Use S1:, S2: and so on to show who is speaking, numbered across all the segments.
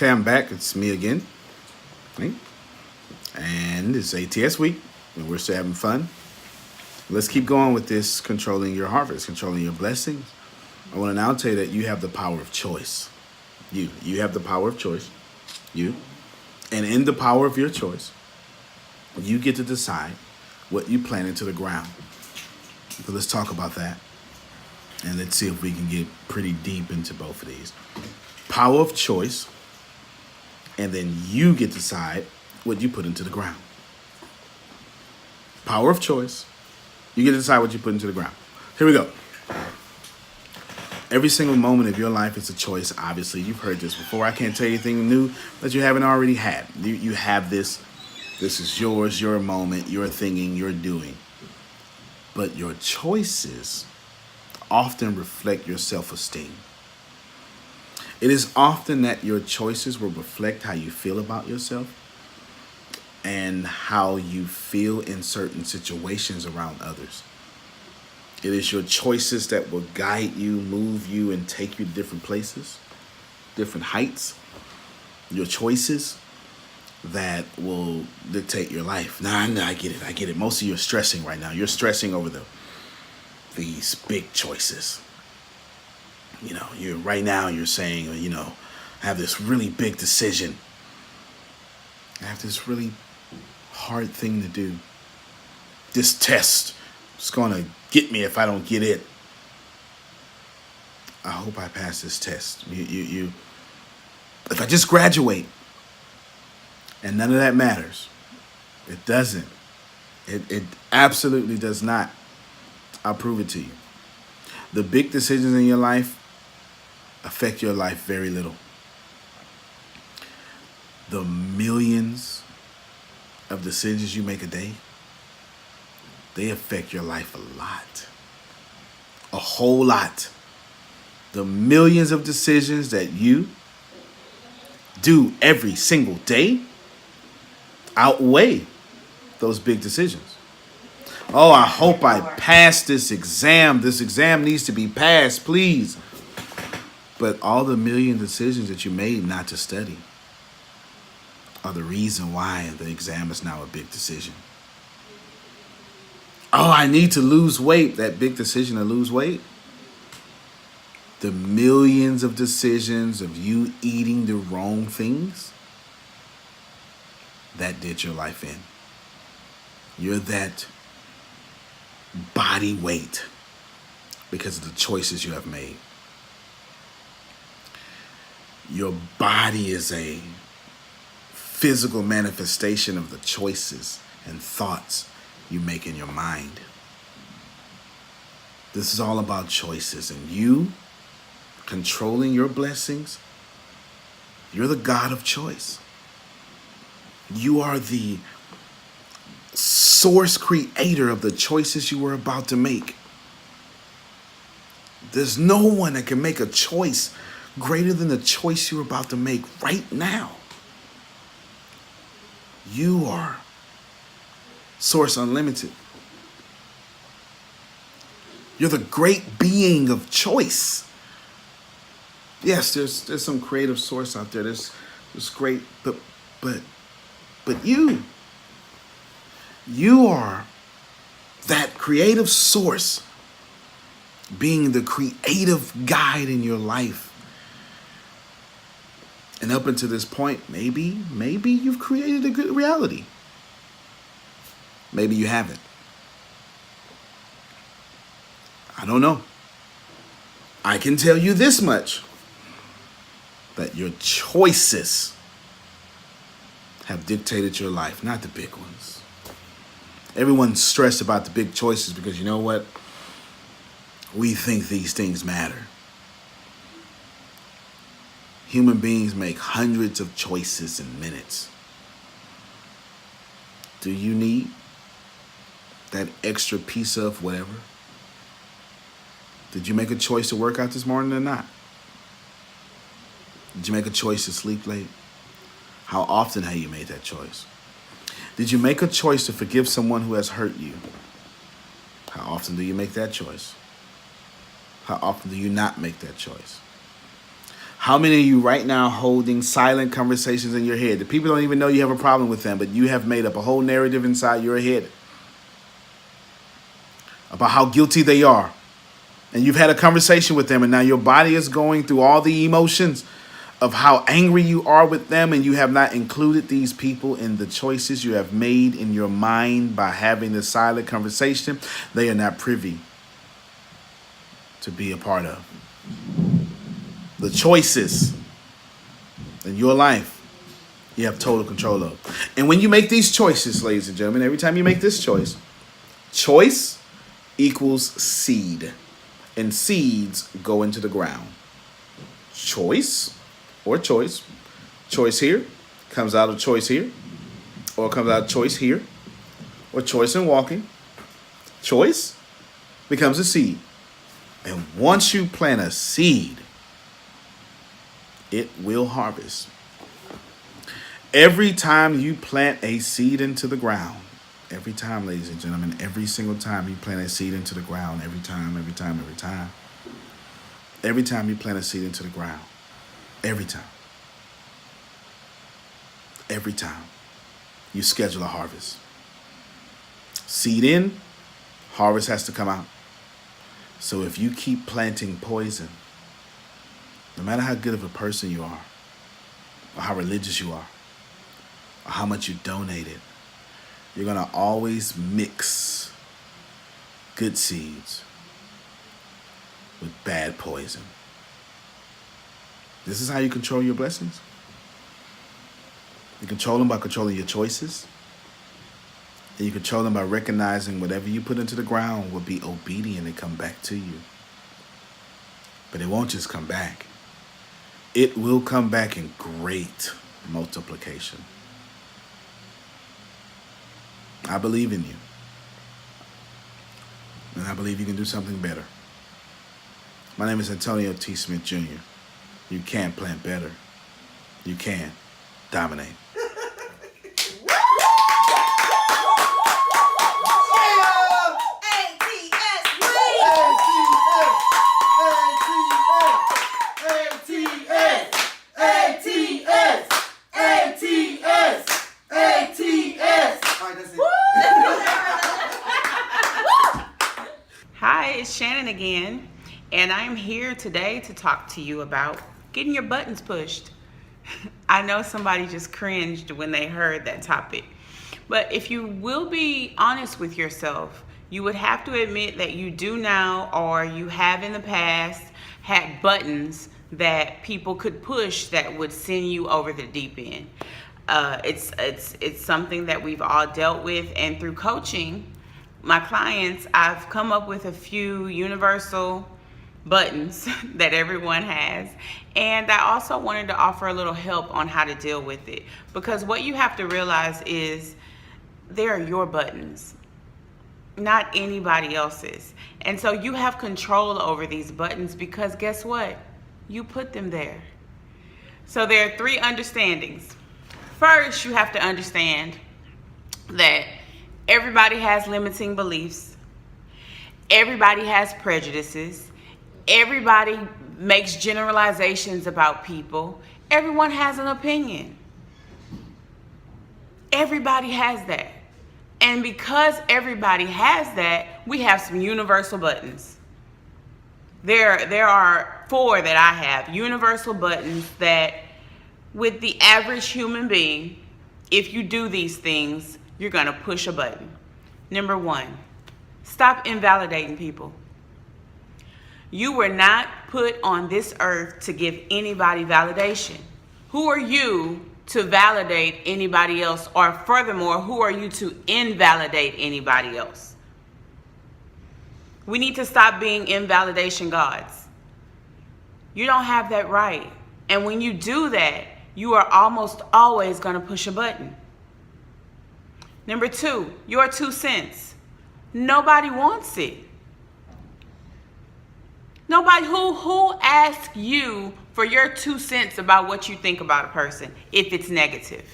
S1: Okay, I'm back. It's me again. Right? And it's ATS week, and we're still having fun. Let's keep going with this controlling your harvest, controlling your blessings. I want to now tell you that you have the power of choice. You have the power of choice. You. And in the power of your choice, you get to decide what you plant into the ground. So let's talk about that. And let's see if we can get pretty deep into both of these. Power of choice. And then you get to decide what you put into the ground. Power of choice. You get to decide what you put into the ground. Here we go. Every single moment of your life is a choice. Obviously, you've heard this before. I can't tell you anything new that you haven't already had. You have this. This is yours, your moment, your thinking, your doing. But your choices often reflect your self-esteem. It is often that your choices will reflect how you feel about yourself and how you feel in certain situations around others. It is your choices that will guide you, move you, and take you to different places, different heights. Your choices that will dictate your life. Nah, I get it. Most of you are stressing right now. You're stressing over these big choices. You're saying, I have this really big decision. I have this really hard thing to do. This test is going to get me if I don't get it. I hope I pass this test. If I just graduate, and none of that matters. It doesn't. It absolutely does not. I'll prove it to you. The big decisions in your life affect your life very little. The millions of decisions you make a day, they affect your life a lot. A whole lot. The millions of decisions that you do every single day outweigh those big decisions. Oh, I hope I pass this exam. This exam needs to be passed, please. But all the million decisions that you made not to study are the reason why the exam is now a big decision. Oh, I need to lose weight. That big decision to lose weight. The millions of decisions of you eating the wrong things, that did your life in. You're that body weight because of the choices you have made. Your body is a physical manifestation of the choices and thoughts you make in your mind. This is all about choices, and you controlling your blessings. You're the God of choice. You are the source creator of the choices you were about to make. There's no one that can make a choice greater than the choice you're about to make right now. You are Source Unlimited. You're the great being of choice. Yes, there's some creative source out there. There's great, but you are that creative source, being the creative guide in your life. And up until this point, maybe you've created a good reality. Maybe you haven't. I don't know. I can tell you this much, that your choices have dictated your life, not the big ones. Everyone's stressed about the big choices because you know what? We think these things matter. Human beings make hundreds of choices in minutes. Do you need that extra piece of whatever? Did you make a choice to work out this morning or not? Did you make a choice to sleep late? How often have you made that choice? Did you make a choice to forgive someone who has hurt you? How often do you make that choice? How often do you not make that choice? How many of you right now holding silent conversations in your head? The people don't even know you have a problem with them, but you have made up a whole narrative inside your head about how guilty they are. And you've had a conversation with them, and now your body is going through all the emotions of how angry you are with them, and you have not included these people in the choices you have made in your mind by having this silent conversation. They are not privy to be a part of the choices in your life. You have total control of. And when you make these choices, ladies and gentlemen, every time you make this choice equals seed. And seeds go into the ground. Choice here comes out of choice here, or comes out of choice here, or choice in walking. Choice becomes a seed. And once you plant a seed, it will harvest. Every time you plant a seed into the ground, every time, ladies and gentlemen, every single time you plant a seed into the ground, every time you plant a seed into the ground, every time you schedule a harvest. Seed in, harvest has to come out. So if you keep planting poison, no matter how good of a person you are, or how religious you are, or how much you donated, you're going to always mix good seeds with bad poison. This is how you control your blessings. You control them by controlling your choices. And you control them by recognizing whatever you put into the ground will be obedient and come back to you. But it won't just come back. It will come back in great multiplication. I believe in you. And I believe you can do something better. My name is Antonio T. Smith Jr. You can plant better. You can dominate.
S2: Hi, it's Shannon again, and I'm here today to talk to you about getting your buttons pushed. I know somebody just cringed when they heard that topic, but if you will be honest with yourself, you would have to admit that you do now, or you have in the past, had buttons that people could push that would send you over the deep end. It's something that we've all dealt with, and through coaching my clients, I've come up with a few universal buttons that everyone has, and I also wanted to offer a little help on how to deal with it, because what you have to realize is they're your buttons, not anybody else's. And so you have control over these buttons, because guess what? You put them there. So there are 3 understandings. First, you have to understand that everybody has limiting beliefs. Everybody has prejudices. Everybody makes generalizations about people. Everyone has an opinion. Everybody has that. And because everybody has that, we have some universal buttons. There are 4 that I have, universal buttons that with the average human being, if you do these things, you're going to push a button. Number 1, stop invalidating people. You were not put on this earth to give anybody validation. Who are you to validate anybody else? Or furthermore, who are you to invalidate anybody else? We need to stop being invalidation gods. You don't have that right. And when you do that, you are almost always going to push a button. Number 2, your 2 cents. Nobody wants it. Nobody who asks you for your 2 cents about what you think about a person if it's negative.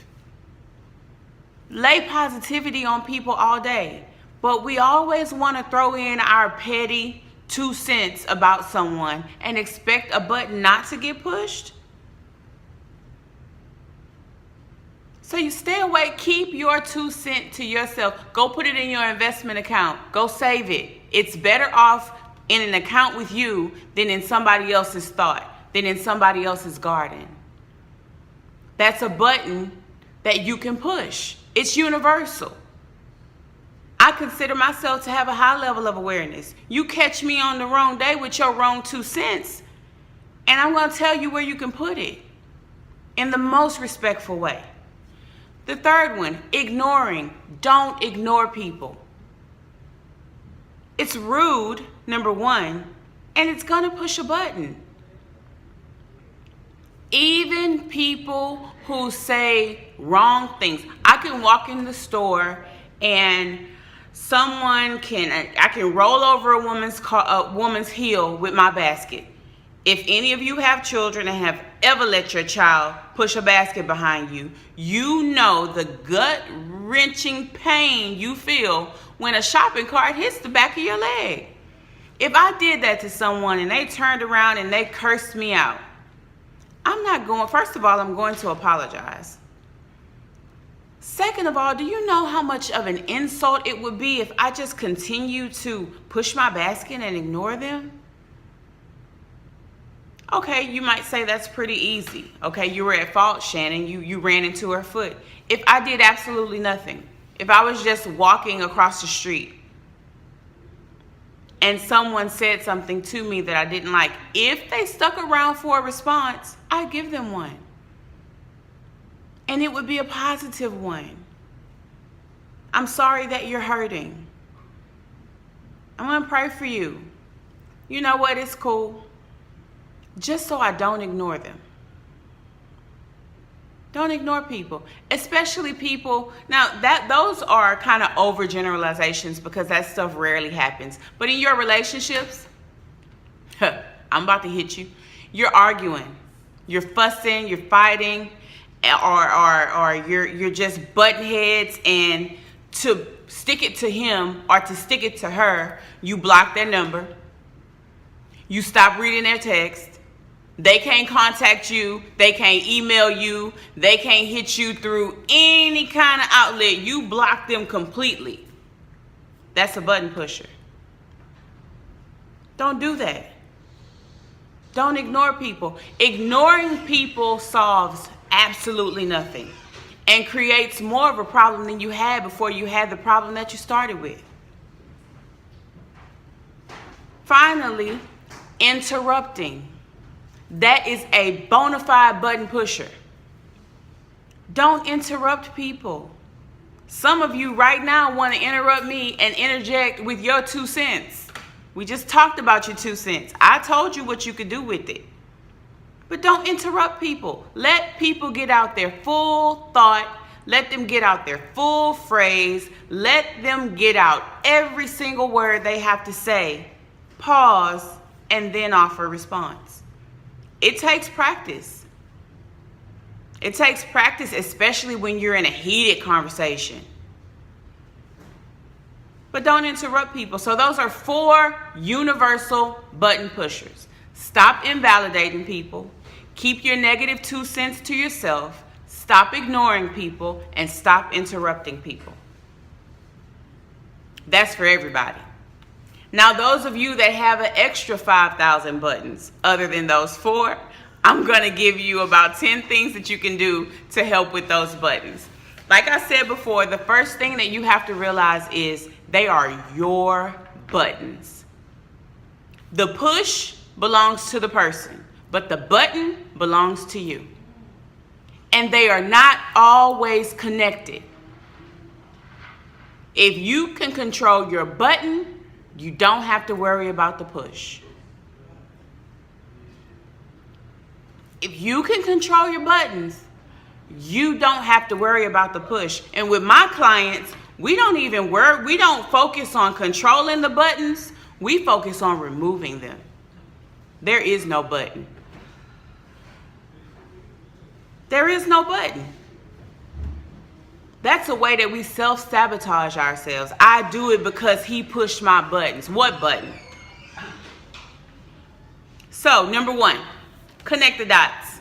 S2: Lay positivity on people all day, but we always want to throw in our petty 2 cents about someone and expect a button not to get pushed. So you stay away. Keep your 2 cents to yourself. Go put it in your investment account. Go save it. It's better off in an account with you than in somebody else's thought, than in somebody else's garden. That's a button that you can push. It's universal. I consider myself to have a high level of awareness. You catch me on the wrong day with your wrong 2 cents, and I'm going to tell you where you can put it in the most respectful way. The third one, ignoring. Don't ignore people. It's rude, number one, and it's going to push a button. Even people who say wrong things. I can walk in the store and I can roll over a woman's heel with my basket. If any of you have children and have ever let your child push a basket behind you, you know the gut-wrenching pain you feel when a shopping cart hits the back of your leg. If I did that to someone and they turned around and they cursed me out, first of all, I'm going to apologize. Second of all, do you know how much of an insult it would be if I just continue to push my basket and ignore them? Okay, you might say that's pretty easy. Okay, you were at fault, Shannon. You ran into her foot. If I did absolutely nothing, if I was just walking across the street and someone said something to me that I didn't like, if they stuck around for a response, I'd give them one. And it would be a positive one. I'm sorry that you're hurting. I'm going to pray for you. You know what? It's cool. Just so I don't ignore them. Don't ignore people, especially people. Now, those are kind of overgeneralizations because that stuff rarely happens. But in your relationships, I'm about to hit you. You're arguing, you're fussing, you're fighting, or you're just butting heads, and to stick it to him or to stick it to her, you block their number. You stop reading their text. They can't contact you. They can't email you. They can't hit you through any kind of outlet. You block them completely. That's a button pusher. Don't do that. Don't ignore people. Ignoring people solves absolutely nothing and creates more of a problem than you had before you had the problem that you started with. Finally, interrupting. That is a bona fide button pusher. Don't interrupt people. Some of you right now want to interrupt me and interject with your 2 cents. We just talked about your 2 cents. I told you what you could do with it. But don't interrupt people. Let people get out their full thought. Let them get out their full phrase. Let them get out every single word they have to say. Pause and then offer a response. It takes practice. It takes practice, especially when you're in a heated conversation. But don't interrupt people. So those are 4 universal button pushers. Stop invalidating people. Keep your negative 2 cents to yourself. Stop ignoring people, and stop interrupting people. That's for everybody. Now, those of you that have an extra 5,000 buttons other than those 4, I'm going to give you about 10 things that you can do to help with those buttons. Like I said before, the first thing that you have to realize is they are your buttons. The push belongs to the person, but the button belongs to you. And they are not always connected. If you can control your button, you don't have to worry about the push. If you can control your buttons, you don't have to worry about the push. And with my clients, we don't focus on controlling the buttons. We focus on removing them. There is no button. There is no button. That's a way that we self-sabotage ourselves. I do it because he pushed my buttons. What button? So, number 1, connect the dots.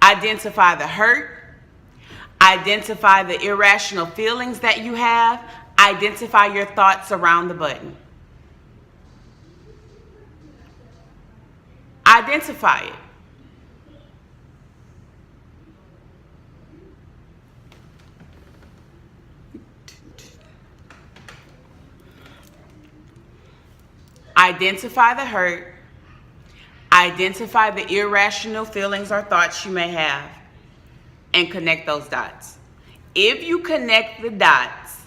S2: Identify the hurt. Identify the irrational feelings that you have. Identify your thoughts around the button. Identify it. Identify the hurt. Identify the irrational feelings or thoughts you may have, and connect those dots. If you connect the dots,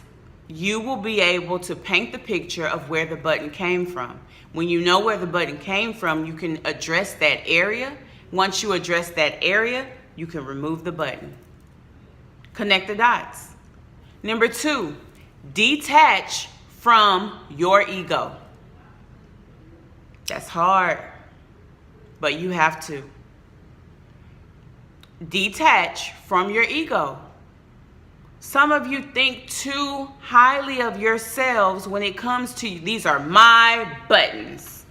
S2: you will be able to paint the picture of where the button came from. When you know where the button came from, you can address that area. Once you address that area, you can remove the button. Connect the dots. Number 2, detach from your ego. That's hard, but you have to. Detach from your ego. Some of you think too highly of yourselves when it comes to, these are my buttons.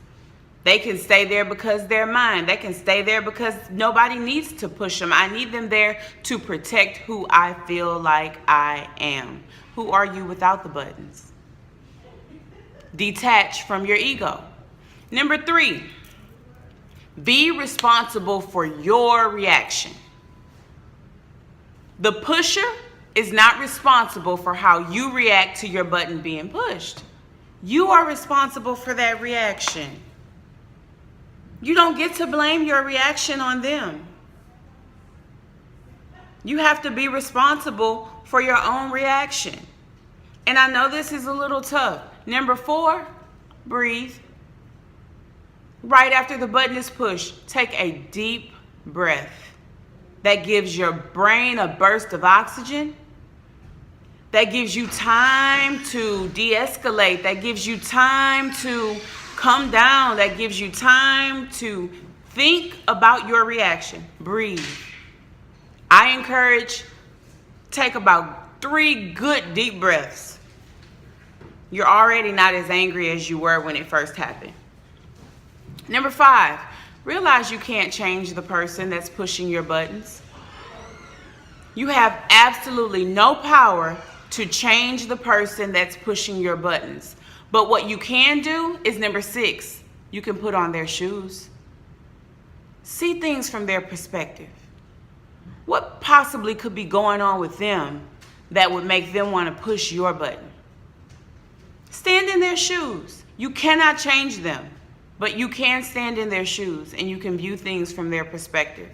S2: They can stay there because they're mine. They can stay there because nobody needs to push them. I need them there to protect who I feel like I am. Who are you without the buttons? Detach from your ego. Number 3, be responsible for your reaction. The pusher is not responsible for how you react to your button being pushed. You are responsible for that reaction. You don't get to blame your reaction on them. You have to be responsible for your own reaction. And I know this is a little tough. Number 4, breathe. Right after the button is pushed, take a deep breath. That gives your brain a burst of oxygen. That gives you time to de-escalate. That gives you time to come down. That gives you time to think about your reaction. Breathe. I encourage, take about 3 good deep breaths. You're already not as angry as you were when it first happened. Number 5, realize you can't change the person that's pushing your buttons. You have absolutely no power to change the person that's pushing your buttons. But what you can do is number 6, you can put on their shoes. See things from their perspective. What possibly could be going on with them that would make them want to push your button? Stand in their shoes. You cannot change them, but you can stand in their shoes and you can view things from their perspective.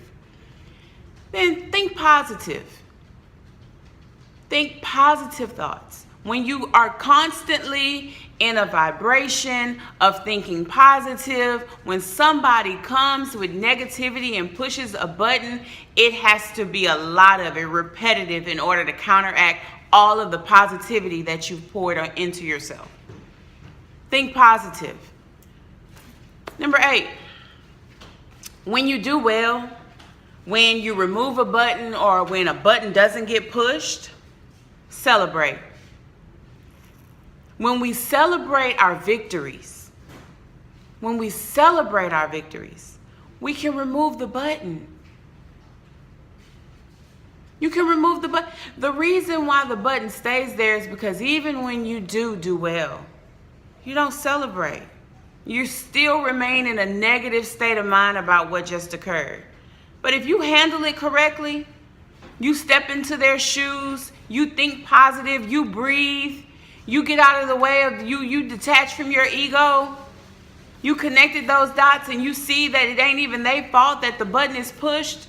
S2: Then think positive. Think positive thoughts. When you are constantly in a vibration of thinking positive, when somebody comes with negativity and pushes a button, it has to be a lot of it repetitive in order to counteract all of the positivity that you've poured into yourself. Think positive. Number 8, when you do well, when you remove a button or when a button doesn't get pushed, celebrate. When we celebrate our victories, we can remove the button. You can remove the button. The reason why the button stays there is because even when you do well, you don't celebrate. You still remain in a negative state of mind about what just occurred. But if you handle it correctly, you step into their shoes, you think positive, you breathe, you get out of the way of you detach from your ego, you connected those dots and you see that it ain't even their fault that the button is pushed,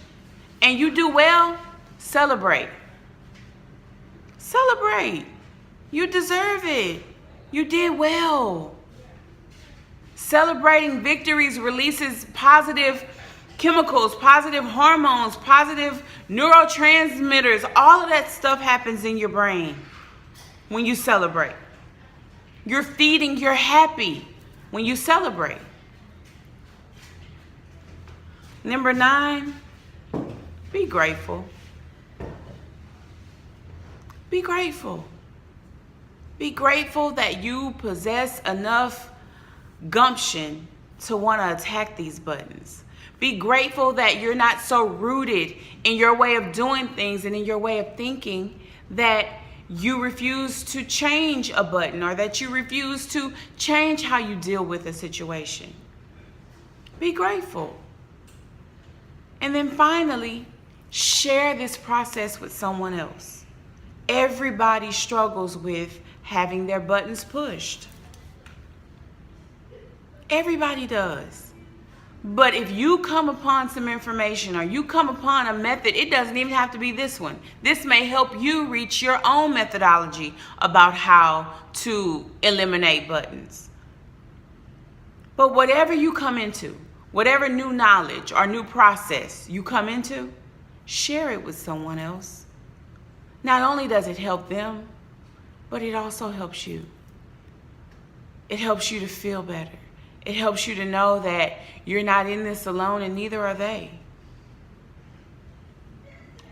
S2: and you do well, celebrate. Celebrate. You deserve it. You did well. Celebrating victories releases positive chemicals, positive hormones, positive neurotransmitters. All of that stuff happens in your brain when you celebrate. You're feeding, you're happy when you celebrate. Number 9, be grateful. Be grateful. Be grateful that you possess enough gumption to want to attack these buttons. Be grateful that you're not so rooted in your way of doing things and in your way of thinking that you refuse to change a button or that you refuse to change how you deal with a situation. Be grateful. And then finally, share this process with someone else. Everybody struggles with having their buttons pushed. Everybody does. But if you come upon some information or you come upon a method, it doesn't even have to be this one. This may help you reach your own methodology about how to eliminate buttons. But whatever you come into, whatever new knowledge or new process you come into, share it with someone else. Not only does it help them, but it also helps you. It helps you to feel better. It helps you to know that you're not in this alone, and neither are they.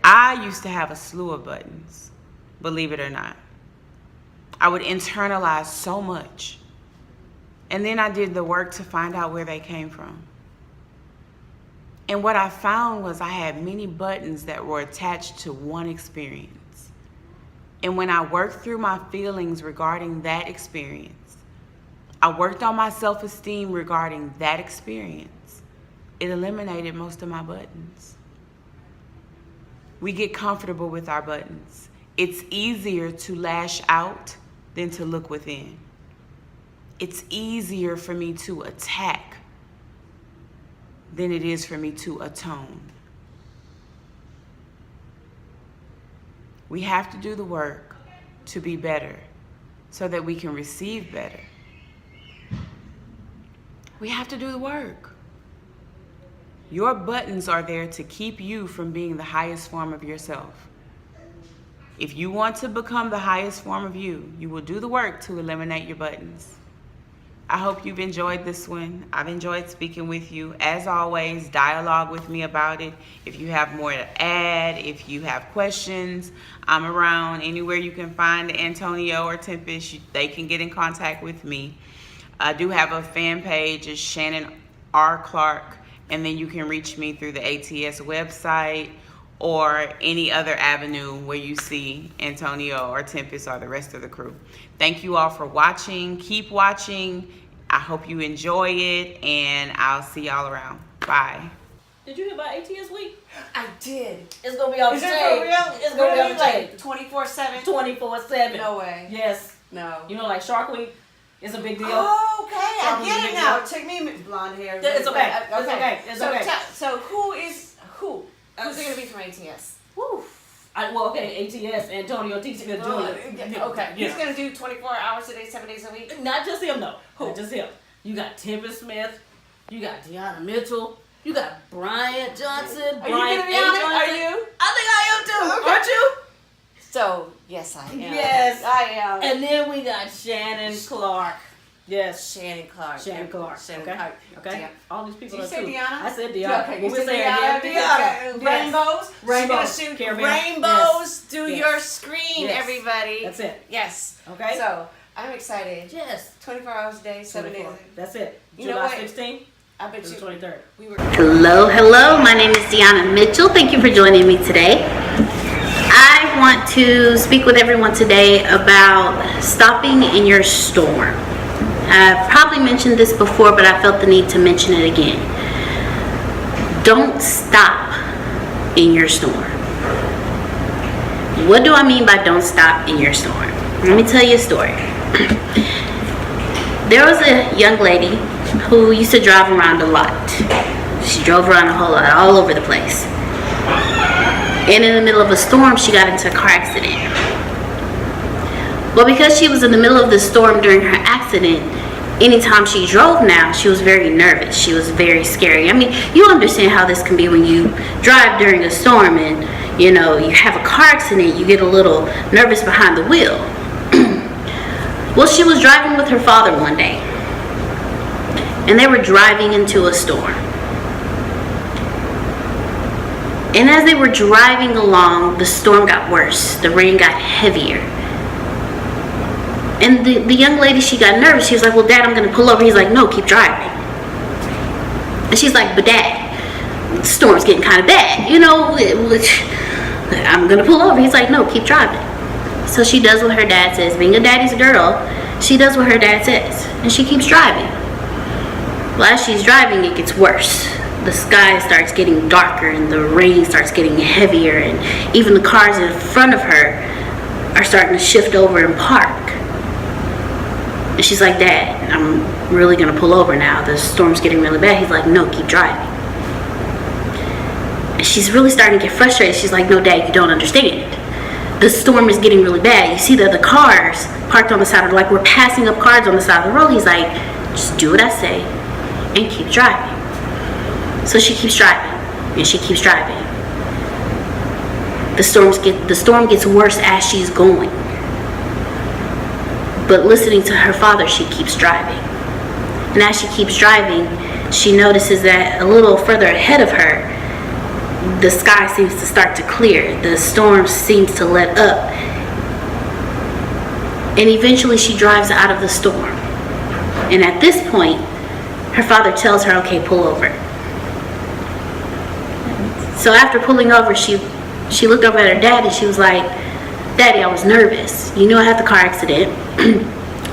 S2: I used to have a slew of buttons, believe it or not. I would internalize so much. And then I did the work to find out where they came from. And what I found was I had many buttons that were attached to one experience. And when I worked through my feelings regarding that experience, I worked on my self-esteem regarding that experience, it eliminated most of my buttons. We get comfortable with our buttons. It's easier to lash out than to look within. It's easier for me to attack than it is for me to atone. We have to do the work to be better so that we can receive better. We have to do the work. Your buttons are there to keep you from being the highest form of yourself. If you want to become the highest form of you, you will do the work to eliminate your buttons. I hope you've enjoyed this one. I've enjoyed speaking with you. As always, dialogue with me about it. If you have more to add, if you have questions, I'm around. Anywhere you can find Antonio or Tempest, they can get in contact with me. I do have a fan page, it's Shannon R. Clark, and then you can reach me through the ATS website or any other avenue where you see Antonio or Tempest or the rest of the crew. Thank you all for watching. Keep watching. I hope you enjoy it, and I'll see y'all around. Bye.
S3: Did you hear about ATS Week?
S4: I did.
S3: It's gonna be on the
S4: Is it
S3: stage.
S4: for real?
S3: It's gonna be on the
S4: like
S3: stage.
S4: 24/7?
S3: 24/7.
S4: No way.
S3: Yes.
S4: No.
S3: You know, like Shark Week is a big deal.
S4: Oh, okay. I
S3: Shark
S4: get
S3: Week
S4: it
S3: is
S4: now.
S3: a
S4: It took me blonde hair.
S3: It's okay. It's okay. It's
S4: so,
S3: okay.
S4: So who is who? Who's it gonna be from ATS?
S3: Woo. ATS, Antonio teaching the junior.
S4: Okay.
S3: Yeah.
S4: He's gonna do 24 hours a day, 7 days a week.
S3: Not just him though.
S4: Who?
S3: Not just him. You got Tempest Smith. You got Deanna Mitchell. You got Brian Johnson.
S4: Are
S3: Brian
S4: you gonna be
S3: A.
S4: on it?
S3: Johnson.
S4: Are you?
S3: I think I am too.
S4: Okay.
S3: Aren't you?
S4: So yes, I am.
S3: Yes.
S4: I am.
S3: And then we got Shannon Clark. Yes.
S4: Shannon Clark.
S3: Shannon Clark.
S4: Shannon
S3: Okay.
S4: Clark.
S3: Okay.
S4: Damn.
S3: All these people.
S4: Did you
S3: are
S4: say
S3: too.
S4: Deanna?
S3: I said Deanna.
S4: Okay,
S3: But
S4: you
S3: we're
S4: said
S3: saying
S4: Deanna.
S3: Deanna. Yes.
S4: Rainbows.
S3: Rainbows.
S4: You're gonna shoot
S3: Caravan.
S4: rainbows through
S3: Yes.
S4: your screen,
S3: Yes.
S4: everybody.
S3: That's it.
S4: Yes.
S3: Okay.
S4: So I'm excited.
S3: Yes.
S4: 24 hours a day, 7 days.
S3: 24. That's it.
S4: You know
S3: July
S4: what?
S3: 16th
S4: I bet
S3: to the
S4: you
S3: 23rd.
S4: we were.
S5: Hello, my name is Deanna Mitchell. Thank you for joining me today. I want to speak with everyone today about stopping in your storm. I've probably mentioned this before, but I felt the need to mention it again. Don't stop in your storm. What do I mean by don't stop in your storm? Let me tell you a story. There was a young lady who used to drive around a lot. She drove around a whole lot, all over the place. And in the middle of a storm, she got into a car accident. Well, because she was in the middle of the storm during her accident, anytime she drove now, she was very nervous. She was very scary. I mean, you understand how this can be when you drive during a storm and, you know, you have a car accident, you get a little nervous behind the wheel. Well, she was driving with her father one day, and they were driving into a storm. And as they were driving along, the storm got worse. The rain got heavier. And the young lady, she got nervous. She was like, well, Dad, I'm going to pull over. He's like, no, keep driving. And she's like, but Dad, the storm's getting kind of bad, you know, I'm gonna pull over. He's like, no, keep driving. So she does what her dad says. Being a daddy's girl, she does what her dad says, and she keeps driving. Well, as she's driving, it gets worse. The sky starts getting darker and the rain starts getting heavier, and even the cars in front of her are starting to shift over and park. And she's like, Dad, I'm really gonna pull over now. The storm's getting really bad. He's like, no, keep driving. And she's really starting to get frustrated. She's like, no, Dad, you don't understand. The storm is getting really bad. You see that the cars parked on the side of, like, we're passing up cars on the side of the road. He's like, just do what I say and keep driving. So she keeps driving and she keeps driving. The storm gets worse as she's going. But listening to her father, she keeps driving. And as she keeps driving, she notices that a little further ahead of her, the sky seems to start to clear. The storm seems to let up. And eventually she drives out of the storm. And at this point, her father tells her, okay, pull over. So after pulling over, she looked over at her dad and she was like, Daddy, I was nervous. You knew I had the car accident.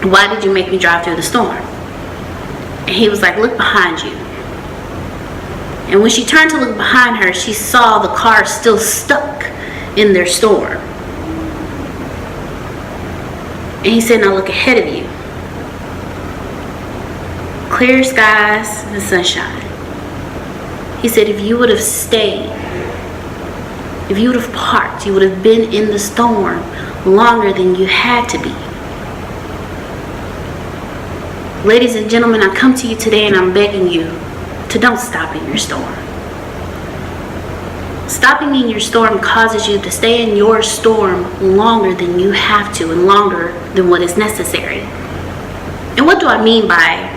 S5: Why did you make me drive through the storm? And he was like, look behind you. And when she turned to look behind her, she saw the car still stuck in their storm. And he said, now look ahead of you. Clear skies and sunshine. He said, if you would have stayed, if you would have parked, you would have been in the storm longer than you had to be. Ladies and gentlemen, I come to you today and I'm begging you to don't stop in your storm. Stopping in your storm causes you to stay in your storm longer than you have to and longer than what is necessary. And what do I mean by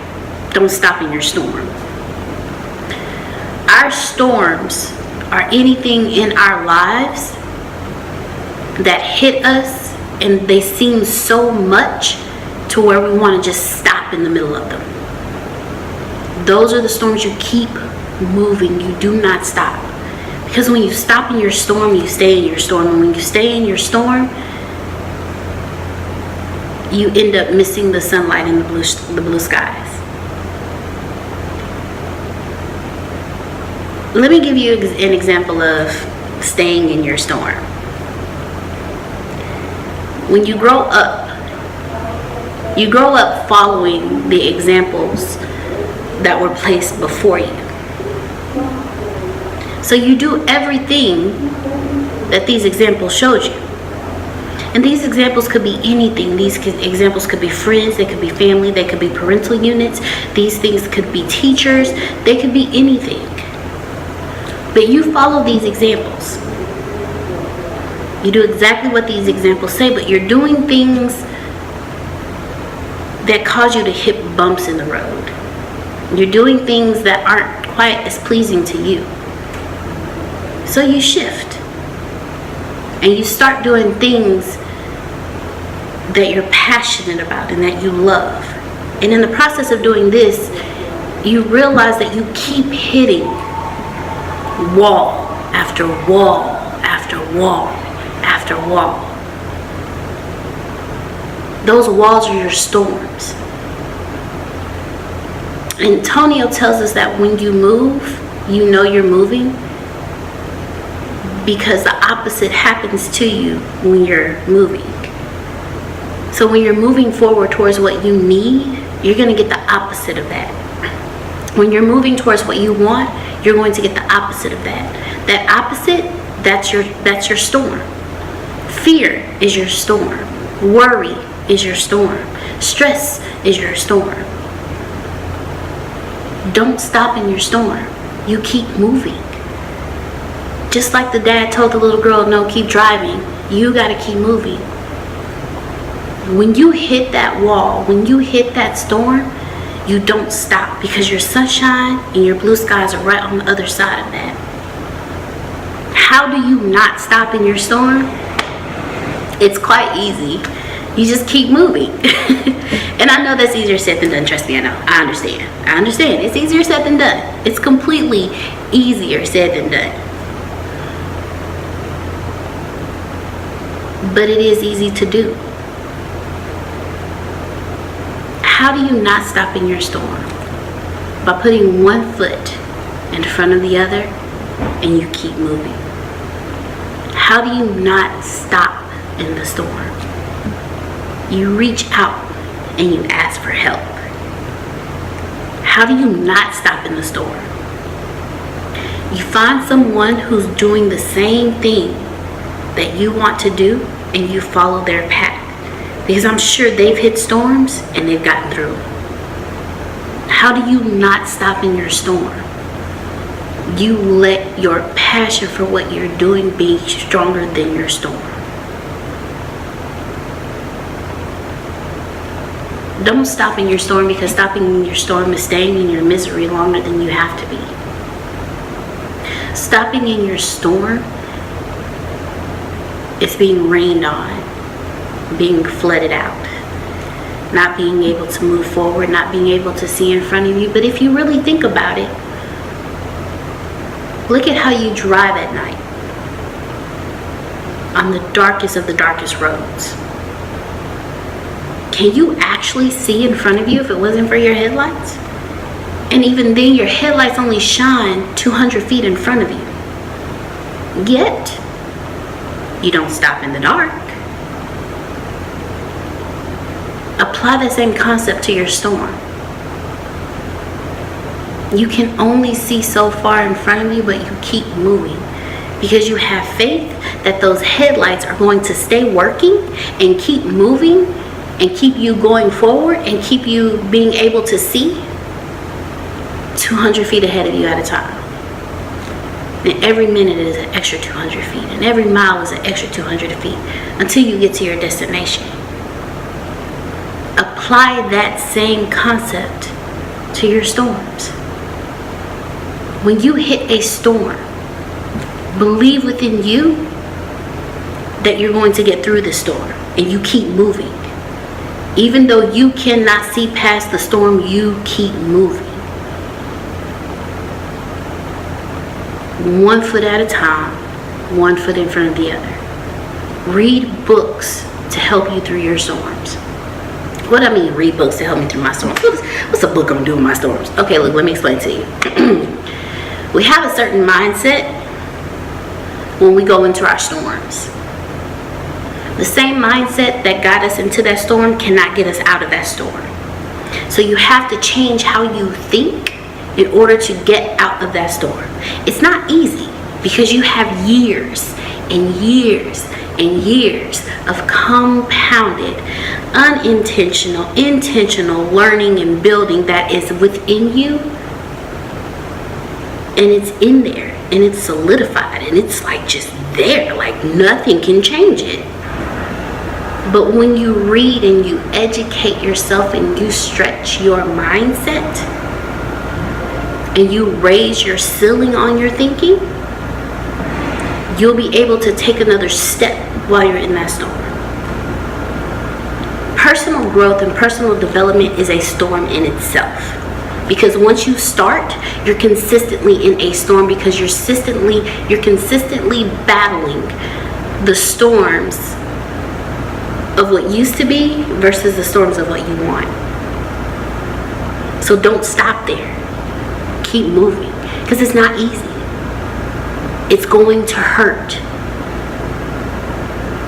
S5: don't stop in your storm? Our storms are anything in our lives that hit us and they seem so much to where we want to just stop in the middle of them. Those are the storms you keep moving. You do not stop. Because when you stop in your storm, you stay in your storm. And when you stay in your storm, you end up missing the sunlight and the blue skies. Let me give you an example of staying in your storm. When you grow up following the examples that were placed before you. So you do everything that these examples showed you. And these examples could be anything. These examples could be friends, they could be family, they could be parental units. These things could be teachers, they could be anything. But you follow these examples. You do exactly what these examples say, but you're doing things that cause you to hit bumps in the road. You're doing things that aren't quite as pleasing to you. So you shift. And you start doing things that you're passionate about and that you love. And in the process of doing this, you realize that you keep hitting wall after wall after wall after wall. Those walls are your storms. Antonio tells us that when you move, you know you're moving because the opposite happens to you when you're moving. So when you're moving forward towards what you need, you're going to get the opposite of that. When you're moving towards what you want, you're going to get the opposite of that. That opposite, that's your storm. Fear is your storm. Worry is your storm. Stress is your storm. Don't stop in your storm. You keep moving. Just like the dad told the little girl, no, keep driving. You got to keep moving. When you hit that wall, when you hit that storm, you don't stop because your sunshine and your blue skies are right on the other side of that. How do you not stop in your storm? It's quite easy. You just keep moving. And I know that's easier said than done. Trust me, I know. I understand. It's easier said than done. It's completely Easier said than done. But it is easy to do. How do you not stop in your storm? By putting one foot in front of the other and you keep moving. How do you not stop in the storm? You reach out and you ask for help. How do you not stop in the storm? You find someone who's doing the same thing that you want to do and you follow their path. Because I'm sure they've hit storms and they've gotten through. How do you not stop in your storm? You let your passion for what you're doing be stronger than your storm. Don't stop in your storm, because stopping in your storm is staying in your misery longer than you have to be. Stopping in your storm is being rained on, being flooded out, not being able to move forward, not being able to see in front of you. But if you really think about it, look at how you drive at night on the darkest of the darkest roads. Can you actually see in front of you if it wasn't for your headlights? And even then, your headlights only shine 200 feet in front of you. Yet, you don't stop in the dark. Apply the same concept to your storm. You can only see so far in front of you, but you keep moving because you have faith that those headlights are going to stay working and keep moving and keep you going forward and keep you being able to see 200 feet ahead of you at a time. And every minute is an extra 200 feet, and every mile is an extra 200 feet until you get to your destination. Apply that same concept to your storms. When you hit a storm, believe within you that you're going to get through the storm, and you keep moving. Even though you cannot see past the storm, you keep moving. One foot at a time, one foot in front of the other. Read books to help you through your storms. What I mean, read books to help me through my storms? What's a book gonna do with my storms? Okay, look, let me explain to you. We have a certain mindset when we go into our storms. The same mindset that got us into that storm cannot get us out of that storm. So you have to change how you think in order to get out of that storm. It's not easy because you have years and years and years of compounded, unintentional, intentional learning and building that is within you. And it's in there and it's solidified and it's like just there, like nothing can change it. But when you read and you educate yourself and you stretch your mindset and you raise your ceiling on your thinking, you'll be able to take another step while you're in that storm. Personal growth and personal development is a storm in itself. Because once you start, you're consistently in a storm because you're consistently battling the storms of what used to be versus the storms of what you want. So don't stop there. Keep moving because it's not easy. It's going to hurt.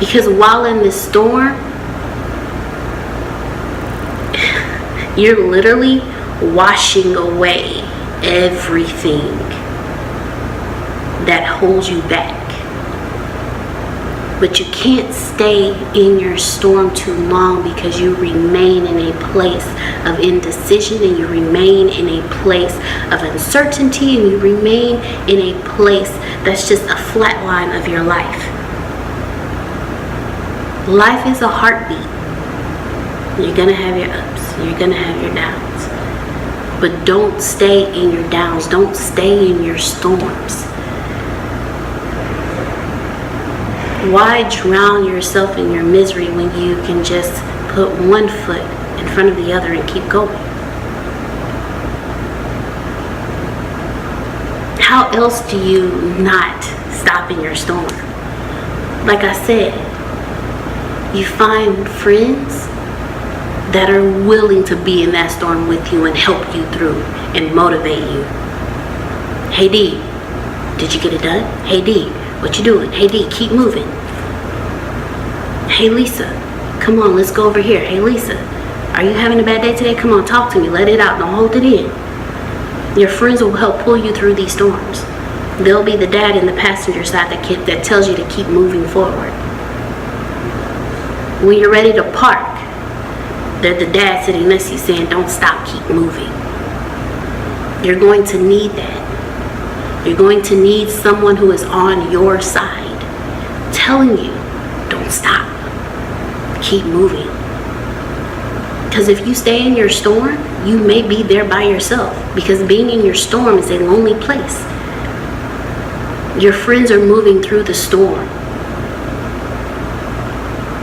S5: Because while in this storm, you're literally washing away everything that holds you back. But you can't stay in your storm too long because you remain in a place of indecision and you remain in a place of uncertainty and you remain in a place that's just a flat line of your life. Life is a heartbeat. You're gonna have your ups, you're gonna have your downs. But don't stay in your downs, don't stay in your storms. Why drown yourself in your misery when you can just put one foot in front of the other and keep going? how else do you not stop in your storm? Like I said, you find friends that are willing to be in that storm with you and help you through and motivate you. Hey D, did you get it done? Hey D, what you doing? Hey D, keep moving. Hey Lisa, come on, let's go over here. Hey Lisa, are you having a bad day today? Come on, talk to me. Let it out. Don't hold it in. Your friends will help pull you through these storms. They'll be the dad in the passenger side that tells you to keep moving forward. When you're ready to park, they're the dad sitting next to you saying, don't stop, keep moving. You're going to need that. You're going to need someone who is on your side, telling you, don't stop, keep moving. Because if you stay in your storm, you may be there by yourself. Because being in your storm is a lonely place. Your friends are moving through the storm.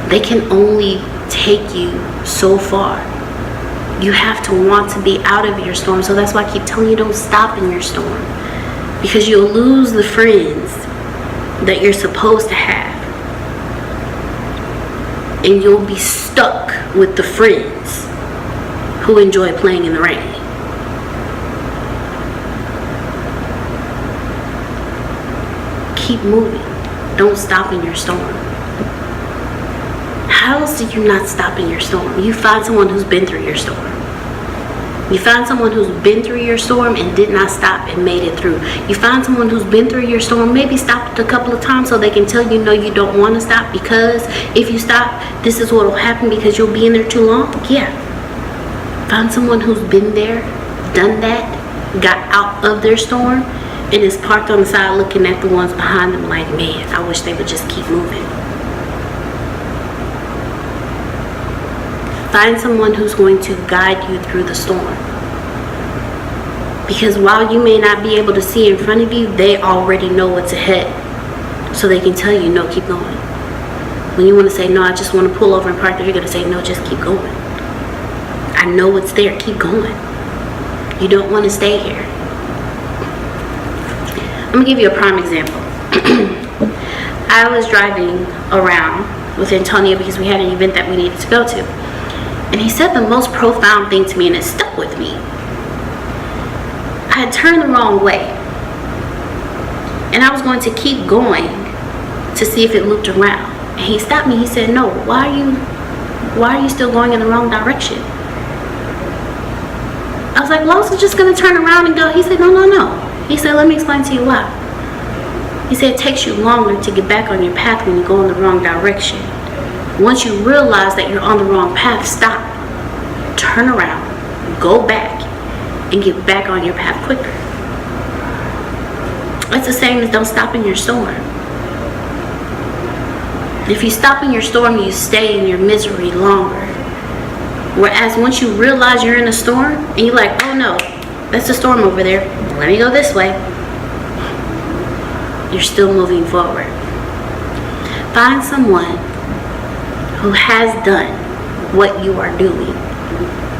S5: They can only take you so far. You have to want to be out of your storm. So that's why I keep telling you, don't stop in your storm. Because you'll lose the friends that you're supposed to have. And you'll be stuck with the friends who enjoy playing in the rain. Keep moving. Don't stop in your storm. How else do you not stop in your storm? You find someone who's been through your storm. You find someone who's been through your storm and did not stop and made it through. You find someone who's been through your storm, maybe stopped a couple of times so they can tell you, no, you don't want to stop, because if you stop, this is what will happen because you'll be in there too long. Yeah. Find someone who's been there, done that, got out of their storm, and is parked on the side looking at the ones behind them like, man, I wish they would just keep moving. Find someone who's going to guide you through the storm. Because while you may not be able to see in front of you, they already know what's ahead. So they can tell you, no, keep going. When you want to say, no, I just want to pull over and park there, you're going to say, no, just keep going. I know what's there, keep going. You don't want to stay here. I'm going to give you a prime example. I was driving around with Antonio because we had an event that we needed to go to. And he said the most profound thing to me, and it stuck with me. I had turned the wrong way. And I was going to keep going to see if it looped around. And he stopped me. He said, no, why are you still going in the wrong direction? I was like, well, I was just going to turn around and go. He said, no. He said, let me explain to you why. He said, it takes you longer to get back on your path when you go in the wrong direction. Once you realize that you're on the wrong path, stop, turn around, go back, and get back on your path quicker. It's the same as don't stop in your storm. If you stop in your storm, you stay in your misery longer. Whereas once you realize you're in a storm, and you're like, oh no, that's a storm over there, let me go this way, you're still moving forward. Find someone who has done what you are doing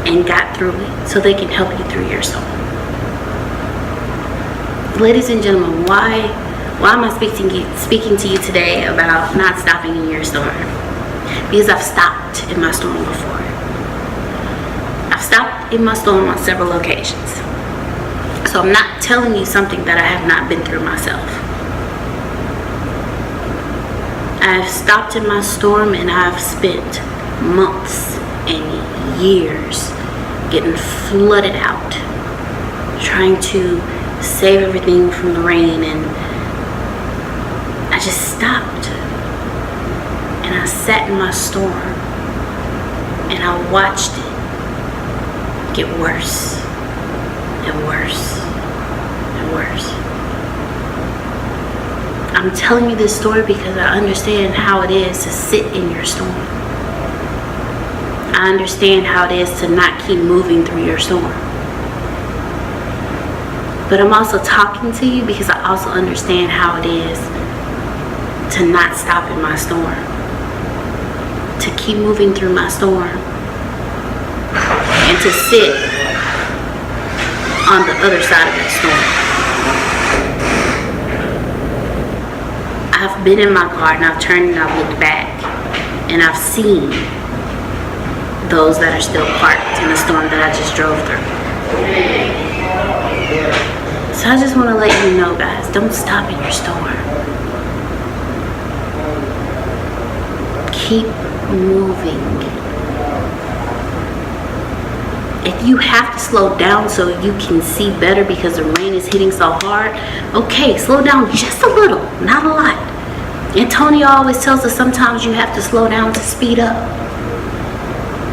S5: and got through it so they can help you through your storm. Ladies and gentlemen, why am I speaking to you today about not stopping in your storm? Because I've stopped in my storm before. I've stopped in my storm on several occasions. So I'm not telling you something that I have not been through myself. I've stopped in my storm and I've spent months and years getting flooded out, trying to save everything from the rain, and I just stopped and I sat in my storm and I watched it get worse and worse and worse. I'm telling you this story because I understand how it is to sit in your storm. I understand how it is to not keep moving through your storm. But I'm also talking to you because I also understand how it is to not stop in my storm. To keep moving through my storm. And to sit on the other side of that storm. I've been in my car and I've turned and I've looked back and I've seen those that are still parked in the storm that I just drove through. So I just want to let you know, guys, don't stop in your storm. Keep moving. If you have to slow down so you can see better because the rain is hitting so hard, okay, slow down just a little, not a lot. Antonio always tells us sometimes you have to slow down to speed up.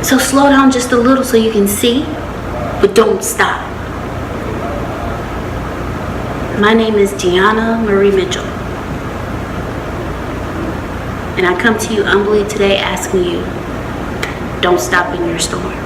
S5: So slow down just a little so you can see, but don't stop. My name is Deanna Marie Mitchell, and I come to you humbly today asking you, don't stop in your storm.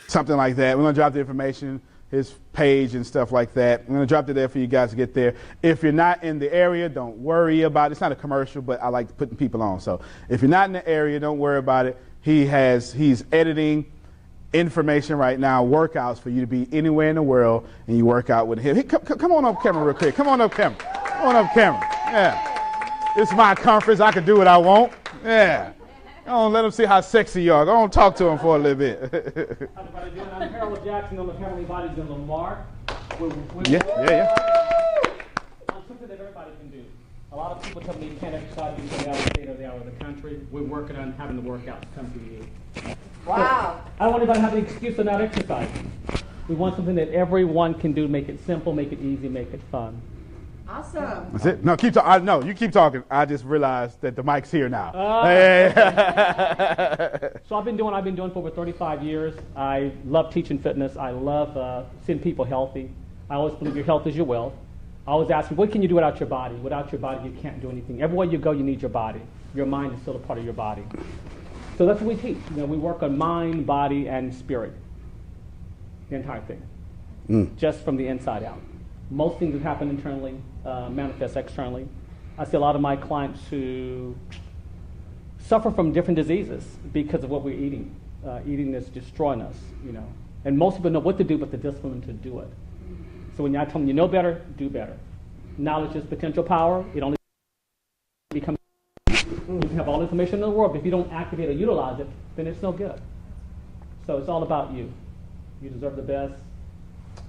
S1: Something like that. We're going to drop the information, his page and stuff like that. I'm going to drop it there for you guys to get there. If you're not in the area, don't worry about it. It's not a commercial, but I like putting people on. So if you're not in the area, don't worry about it. He's editing information right now, workouts for you to be anywhere in the world, and you work out with him. Hey, come on up camera real quick. Come on up camera. Come on up camera. Yeah. It's my conference. I can do what I want. Yeah. Go on, let them see how sexy you are. Go on, talk to them for a little bit.
S6: I'm Harold Jackson. I'm a family bodies in Lamar.
S1: Yeah.
S6: Something that everybody can do. A lot of people tell me you can't exercise because they're out of the state or they're out of the country. We're working on having the workouts come to you.
S4: Wow.
S6: I don't want anybody to have an excuse for not exercising. We want something that everyone can do, make it simple, make it easy, make it fun.
S4: Awesome.
S1: That's it. No, keep talking. No, you keep talking. I just realized that the mic's here now.
S6: So I've been doing for over 35 years. I love teaching fitness. I love seeing people healthy. I always believe your health is your wealth. I always ask you, what can you do without your body? Without your body, you can't do anything. Everywhere you go, you need your body. Your mind is still a part of your body. So that's what we teach. You know, we work on mind, body, and spirit. The entire thing. Just from the inside out. Most things that happen internally manifest externally. I see a lot of my clients who suffer from different diseases because of what we're eating. Eating is destroying us, you know. And most people know what to do, but the discipline to do it. So when I tell them you know better, do better. Knowledge is potential power. It only becomes. You can have all the information in the world, but if you don't activate or utilize it, then it's no good. So it's all about you. You deserve the best.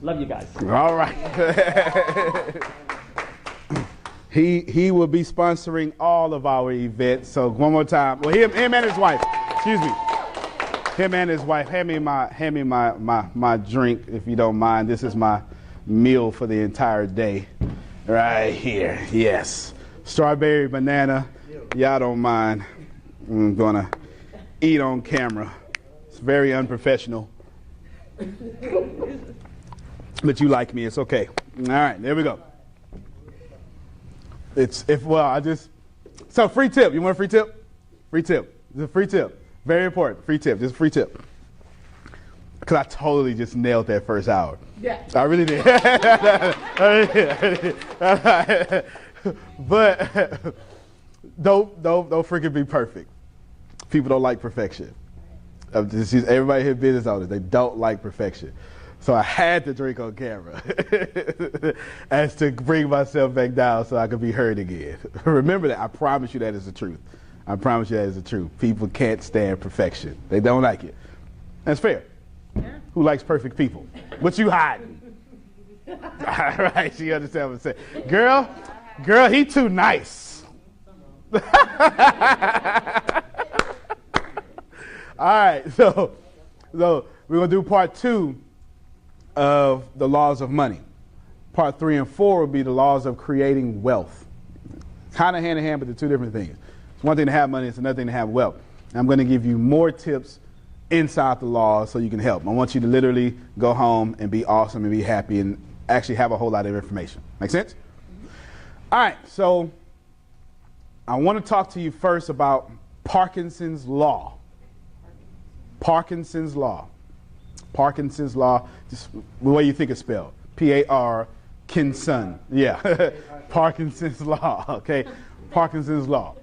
S6: Love you guys.
S1: All right. He will be sponsoring all of our events. So one more time. Well, him and his wife. Excuse me. Him and his wife. Hand me my drink, if you don't mind. This is my meal for the entire day. Right here. Yes. Strawberry banana. Y'all don't mind. I'm gonna eat on camera. It's very unprofessional. But you like me, it's okay. All right, there we go. So free tip. You want a free tip? Free tip. It's a free tip. Very important. Free tip. Just a free tip. Because I totally just nailed that first hour.
S3: Yeah.
S1: I really did. But don't freaking be perfect. People don't like perfection. Everybody here business owners, they don't like perfection. So I had to drink on camera as to bring myself back down so I could be heard again. Remember that. I promise you that is the truth. I promise you that is the truth. People can't stand perfection. They don't like it. That's fair. Yeah. Who likes perfect people? What you hiding? All right, you understand what I'm saying. Girl, he too nice. All right, so we're going to do part 2 of the laws of money. Part 3 and 4 will be the laws of creating wealth. Kind of hand in hand, but they're two different things. It's one thing to have money, it's another thing to have wealth. And I'm going to give you more tips inside the laws so you can help. I want you to literally go home and be awesome and be happy and actually have a whole lot of information. Make sense? All right, so I want to talk to you first about Parkinson's law. Parkinson's law. Parkinson's law, just the way you think it's spelled. Parkinson. Yeah. Parkinson's law. Okay. Parkinson's law.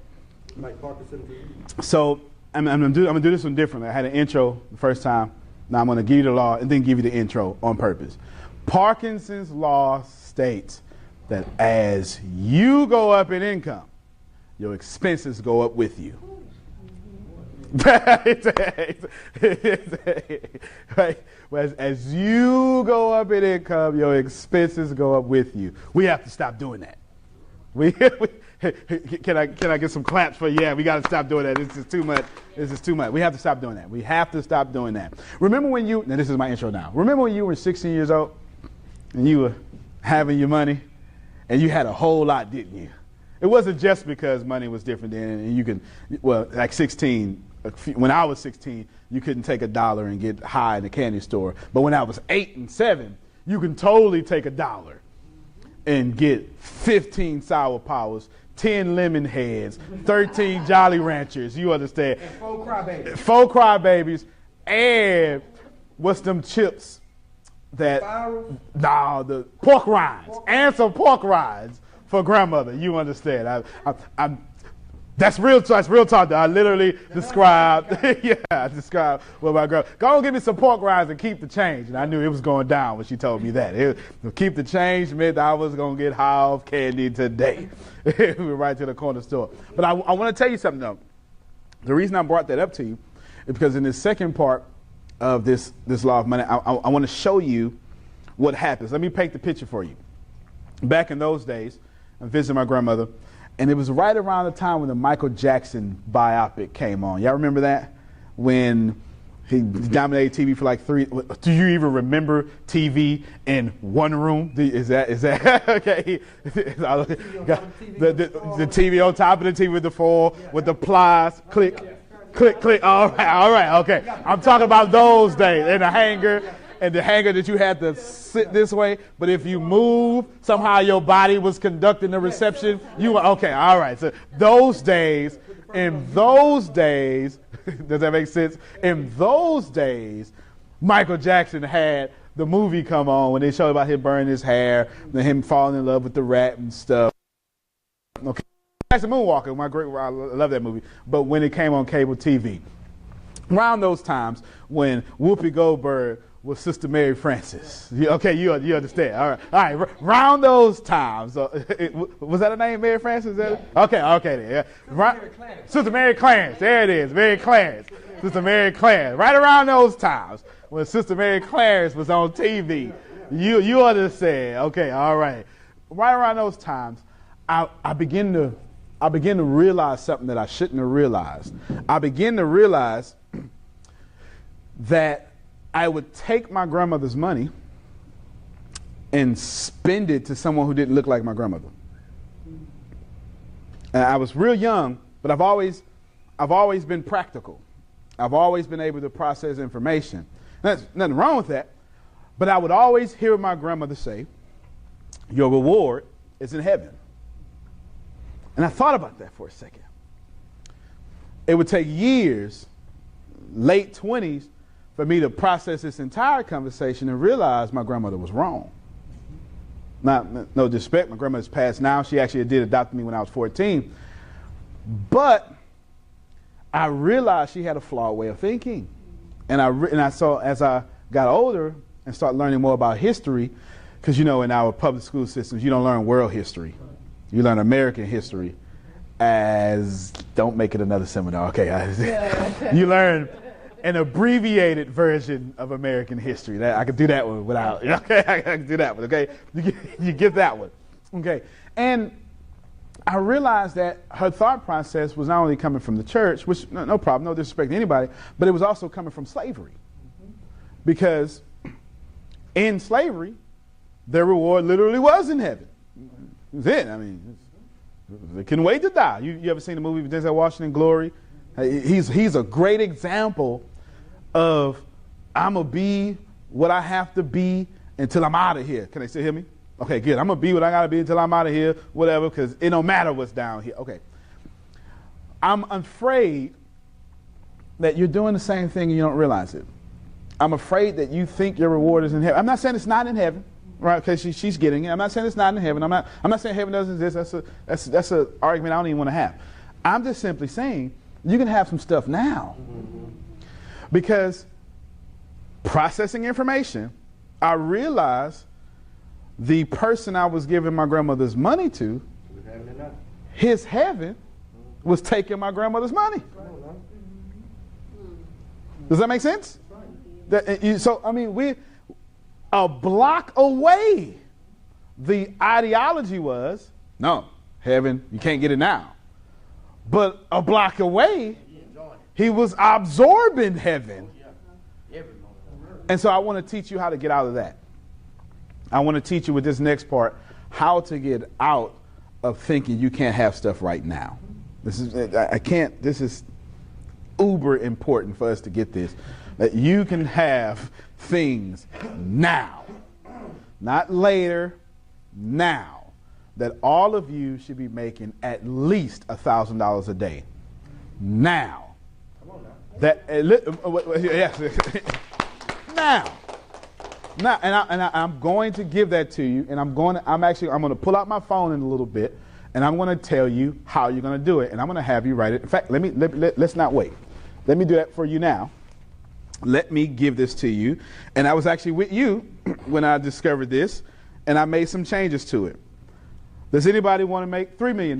S1: So I'm gonna do this one differently. I had an intro the first time. Now I'm gonna give you the law and then give you the intro on purpose. Parkinson's law states that as you go up in income, your expenses go up with you. Right? As you go up in income, your expenses go up with you. We have to stop doing that. Can I get some claps for yeah? We got to stop doing that. This is too much. This is too much. We have to stop doing that. We have to stop doing that. Remember when you? Now this is my intro now. Remember when you were 16 years old and you were having your money and you had a whole lot, didn't you? It wasn't just because money was different then, and you could, well, like 16. When I was 16, you couldn't take $1 and get high in the candy store. But when I was 8 and 7, you can totally take $1 and get 15 Sour Powers, 10 Lemon Heads, 13 Jolly Ranchers. You understand?
S7: And 4 Crybabies.
S1: 4 Crybabies, and what's them chips that? No, the pork rinds, and some pork rinds for grandmother. You understand? That's real talk. I literally described, what my girl. Go and give me some pork rinds and keep the change. And I knew it was going down when she told me that. Keep the change meant I was going to get high off candy today. We were right to the corner store. But I want to tell you something, though. The reason I brought that up to you is because in the second part of this law of money, I want to show you what happens. Let me paint the picture for you. Back in those days, I visited my grandmother. And it was right around the time when the Michael Jackson biopic came on. Y'all remember that? When he dominated TV for like 3. Do you even remember TV in one room? Is that okay? The TV on top of the TV with the foil, with the plies, click. All right, okay. I'm talking about those days in the hanger. And the hanger that you had to sit this way, but if you move, somehow your body was conducting the reception. You were, okay, all right. So in those days, does that make sense? In those days, Michael Jackson had the movie come on when they showed about him burning his hair, and him falling in love with the rat and stuff. Okay, Jackson Moonwalker, I love that movie. But when it came on cable TV, around those times when Whoopi Goldberg was Sister Mary Frances. Okay, you understand. All right. Around those times, was that her name, Mary Frances? Yeah. Okay. Yeah. Sister Mary Clarence. There it is, Mary Clarence. Sister Mary Clarence. Right around those times when Sister Mary Clarence was on TV. You understand. Okay, all right. Right around those times, I begin to realize something that I shouldn't have realized. I begin to realize that I would take my grandmother's money and spend it to someone who didn't look like my grandmother. And I was real young, but I've always been practical. I've always been able to process information. There's nothing wrong with that, but I would always hear my grandmother say, "Your reward is in heaven." And I thought about that for a second. It would take years, late 20s, for me to process this entire conversation and realize my grandmother was wrong. No disrespect, my grandmother's passed now. She actually did adopt me when I was 14. But I realized she had a flawed way of thinking. And I saw as I got older and started learning more about history, because in our public school systems, you don't learn world history. You learn American history don't make it another seminar. Okay. You learn an abbreviated version of American history. I could do that one without. Okay, I can do that one. Okay, you get that one. Okay, and I realized that her thought process was not only coming from the church, which no problem, no disrespect to anybody, but it was also coming from slavery, because in slavery, their reward literally was in heaven. It was it. I mean, they couldn't wait to die. You ever seen the movie with Denzel Washington, Glory? He's a great example of I'm going to be what I have to be until I'm out of here. Can they still hear me? Okay, good. I'm going to be what I got to be until I'm out of here, whatever, because it don't matter what's down here. Okay. I'm afraid that you're doing the same thing and you don't realize it. I'm afraid that you think your reward is in heaven. I'm not saying it's not in heaven. right? Because she's getting it. I'm not saying it's not in heaven. I'm not saying heaven doesn't exist. That's an argument I don't even want to have. I'm just simply saying you can have some stuff now. Because processing information, I realized the person I was giving my grandmother's money to, his heaven was taking my grandmother's money. Does that make sense? So, I mean, we a block away, the ideology was, no, heaven, you can't get it now. But a block away, he was absorbing heaven. And so I want to teach you how to get out of that. I want to teach you with this next part how to get out of thinking you can't have stuff right now. This is uber important for us to get this. That you can have things now, not later, now. That all of you should be making at least $1,000 a day. Now. Come on now. Yes. Now, and I'm going to give that to you, and I'm going to pull out my phone in a little bit, and I'm going to tell you how you're going to do it, and I'm going to have you write it. In fact, let's not wait. Let me do that for you now. Let me give this to you, and I was actually with you when I discovered this, and I made some changes to it. Does anybody want to make $3 million?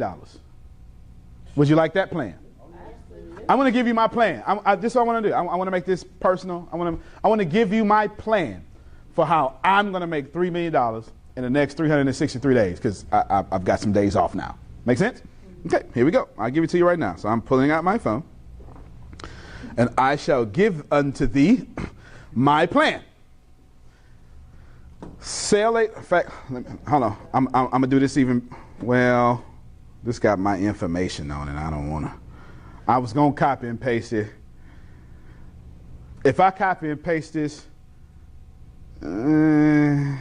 S1: Would you like that plan? I'm going to give you my plan. This is what I want to do. I want to make this personal. I want to give you my plan for how I'm going to make $3 million in the next 363 days because I've got some days off now. Make sense? Okay, here we go. I'll give it to you right now. So I'm pulling out my phone. And I shall give unto thee my plan. In fact, hold on. I'm going to do this this got my information on it. I don't want to. I was going to copy and paste it. If I copy and paste this, I don't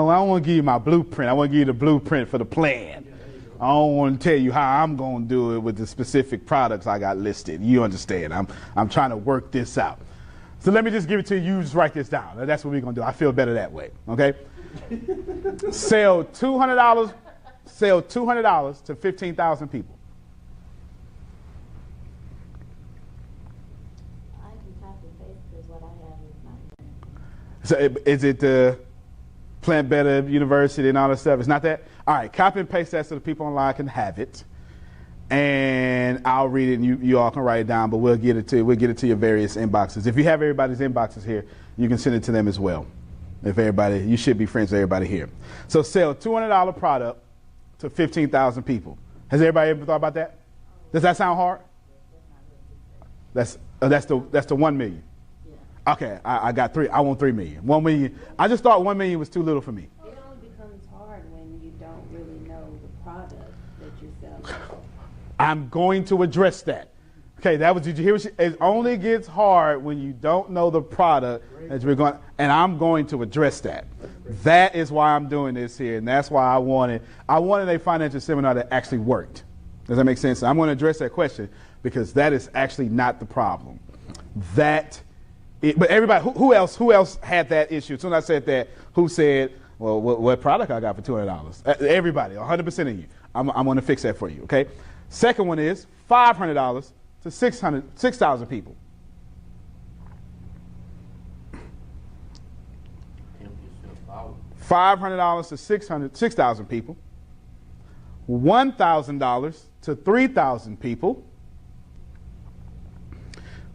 S1: want to give you my blueprint. I want to give you the blueprint for the plan. I don't want to tell you how I'm going to do it with the specific products I got listed. You understand? I'm trying to work this out. So let me just give it to you. You just write this down. That's what we're going to do. I feel better that way. Okay? Sell $200 to 15,000 people.
S5: I can copy and paste because what I have is not.
S1: So is it the Plant Better University and all that stuff? It's not that? All right, copy and paste that so the people online can have it. And I'll read it and you all can write it down, but we'll get it to your various inboxes. If you have everybody's inboxes here, you can send it to them as well. You should be friends with everybody here. So sell $200 product to 15,000 people. Has everybody ever thought about that? Does that sound hard? That's the 1 million. Okay, I got 3. I want 3 million. 1 million. I just thought 1 million was too little for me.
S7: It only becomes hard when you don't really know the product that you're selling.
S1: I'm going to address that. Okay, did you hear what it only gets hard when you don't know the product that we're going, and I'm going to address that. That is why I'm doing this here, and that's why I wanted a financial seminar that actually worked. Does that make sense? I'm going to address that question because that is actually not the problem. But everybody, who else had that issue? As soon as I said that, who said, well, what product I got for $200? Everybody, 100% of you. I'm going to fix that for you, okay? Second one is $500 to 6,000 people. $500 to 6,000 people. $1,000 to 3,000 people.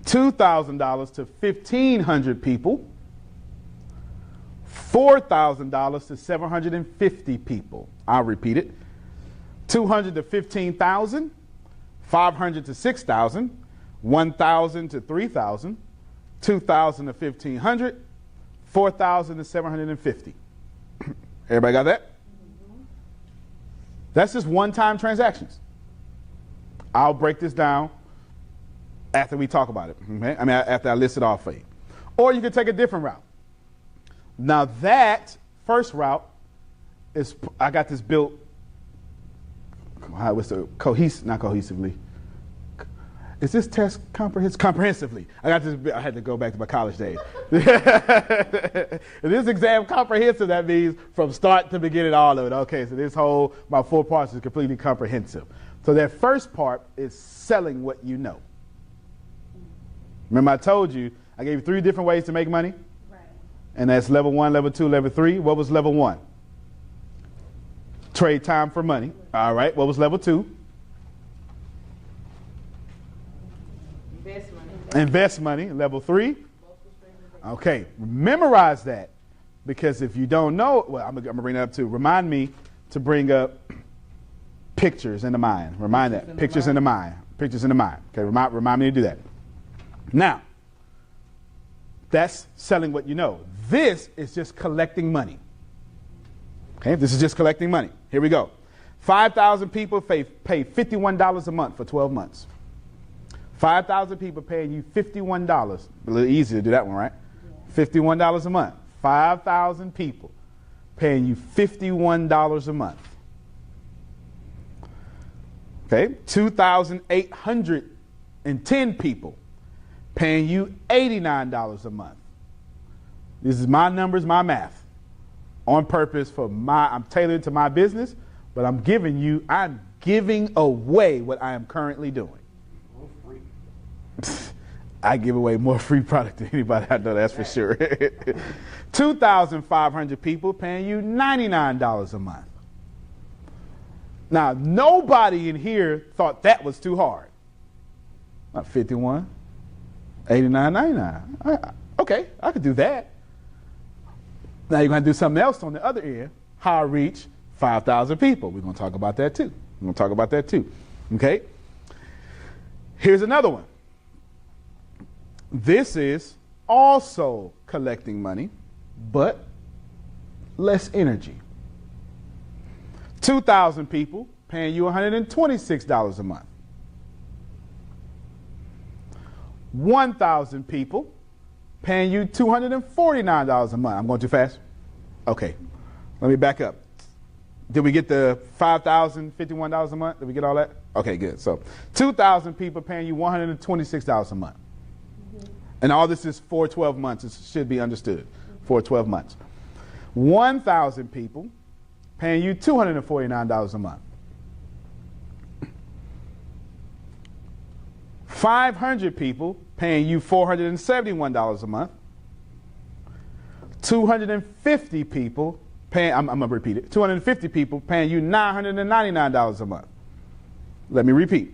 S1: $2,000 to 1,500 people. $4,000 to 750 people. I'll repeat it. 200 to 15,000, 500 to 6,000, 1,000 to 3,000, 2,000 to 1,500, 4,000 to 750. Everybody got that? Mm-hmm. That's just one-time transactions. I'll break this down after we talk about it. Okay? After I list it off for you. Or you can take a different route. Now that first route is, I got this built. What's the not cohesively? is this test comprehensively? I had to go back to my college days. Is this exam comprehensive? That means from start to beginning, all of it. Okay, so my 4 parts is completely comprehensive. So that first part is selling what you know. Remember I told you, I gave you 3 different ways to make money?
S7: Right.
S1: And that's level 1, level 2, level 3. What was level 1? Trade time for money. All right, what was level 2? Invest money. Level 3. Okay, memorize that, because if you don't know, well, I'm gonna bring that up too. Remind me to bring up pictures in the mind. Remind that pictures in the mind. Pictures in the mind. Okay, remind me to do that. Now, that's selling what you know. This is just collecting money. Okay, this is just collecting money. Here we go. 5,000 people pay $51 a month for 12 months. 5,000 people paying you $51. A little easier to do that one, right? Yeah. $51 a month. 5,000 people paying you $51 a month. Okay, 2,810 people paying you $89 a month. This is my numbers, my math. On purpose I'm tailored to my business, but I'm giving away what I am currently doing. I give away more free product than anybody I know, that's for sure. 2,500 people paying you $99 a month. Now, nobody in here thought that was too hard. Not 51, 89, 99. Okay, I could do that. Now you're going to do something else on the other end. How I reach 5,000 people. We're going to talk about that too. Okay? Here's another one. This is also collecting money, but less energy. 2,000 people paying you $126 a month. 1,000 people paying you $249 a month. I'm going too fast? Okay. Let me back up. Did we get the $5,051 a month? Did we get all that? Okay, good. So 2,000 people paying you $126 a month. And all this is for 12 months. It should be understood. For 12 months. 1,000 people paying you $249 a month. 500 people paying you $471 a month. 250 people paying, I'm going to repeat it, 250 people paying you $999 a month. Let me repeat.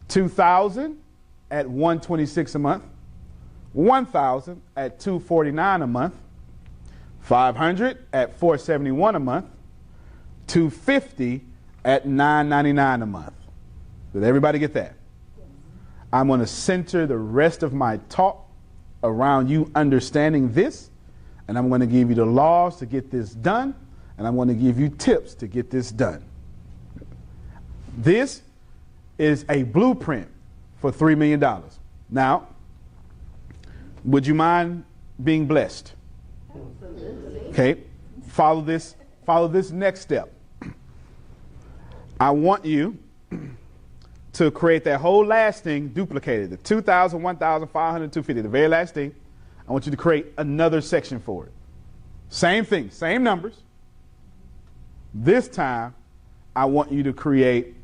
S1: 2,000 at $126 a month. 1,000 at $249 a month. 500 at $471 a month. 250 at $999 a month. Did everybody get that? I'm going to center the rest of my talk around you understanding this, and I'm going to give you the laws to get this done, and I'm going to give you tips to get this done. This is a blueprint for $3 million. Now, would you mind being blessed? Absolutely. Okay, follow this next step. I want you to create that whole last thing duplicated, the 2,000, 1,000, 500, 250, the very last thing. I want you to create another section for it. Same thing, same numbers. This time, I want you to create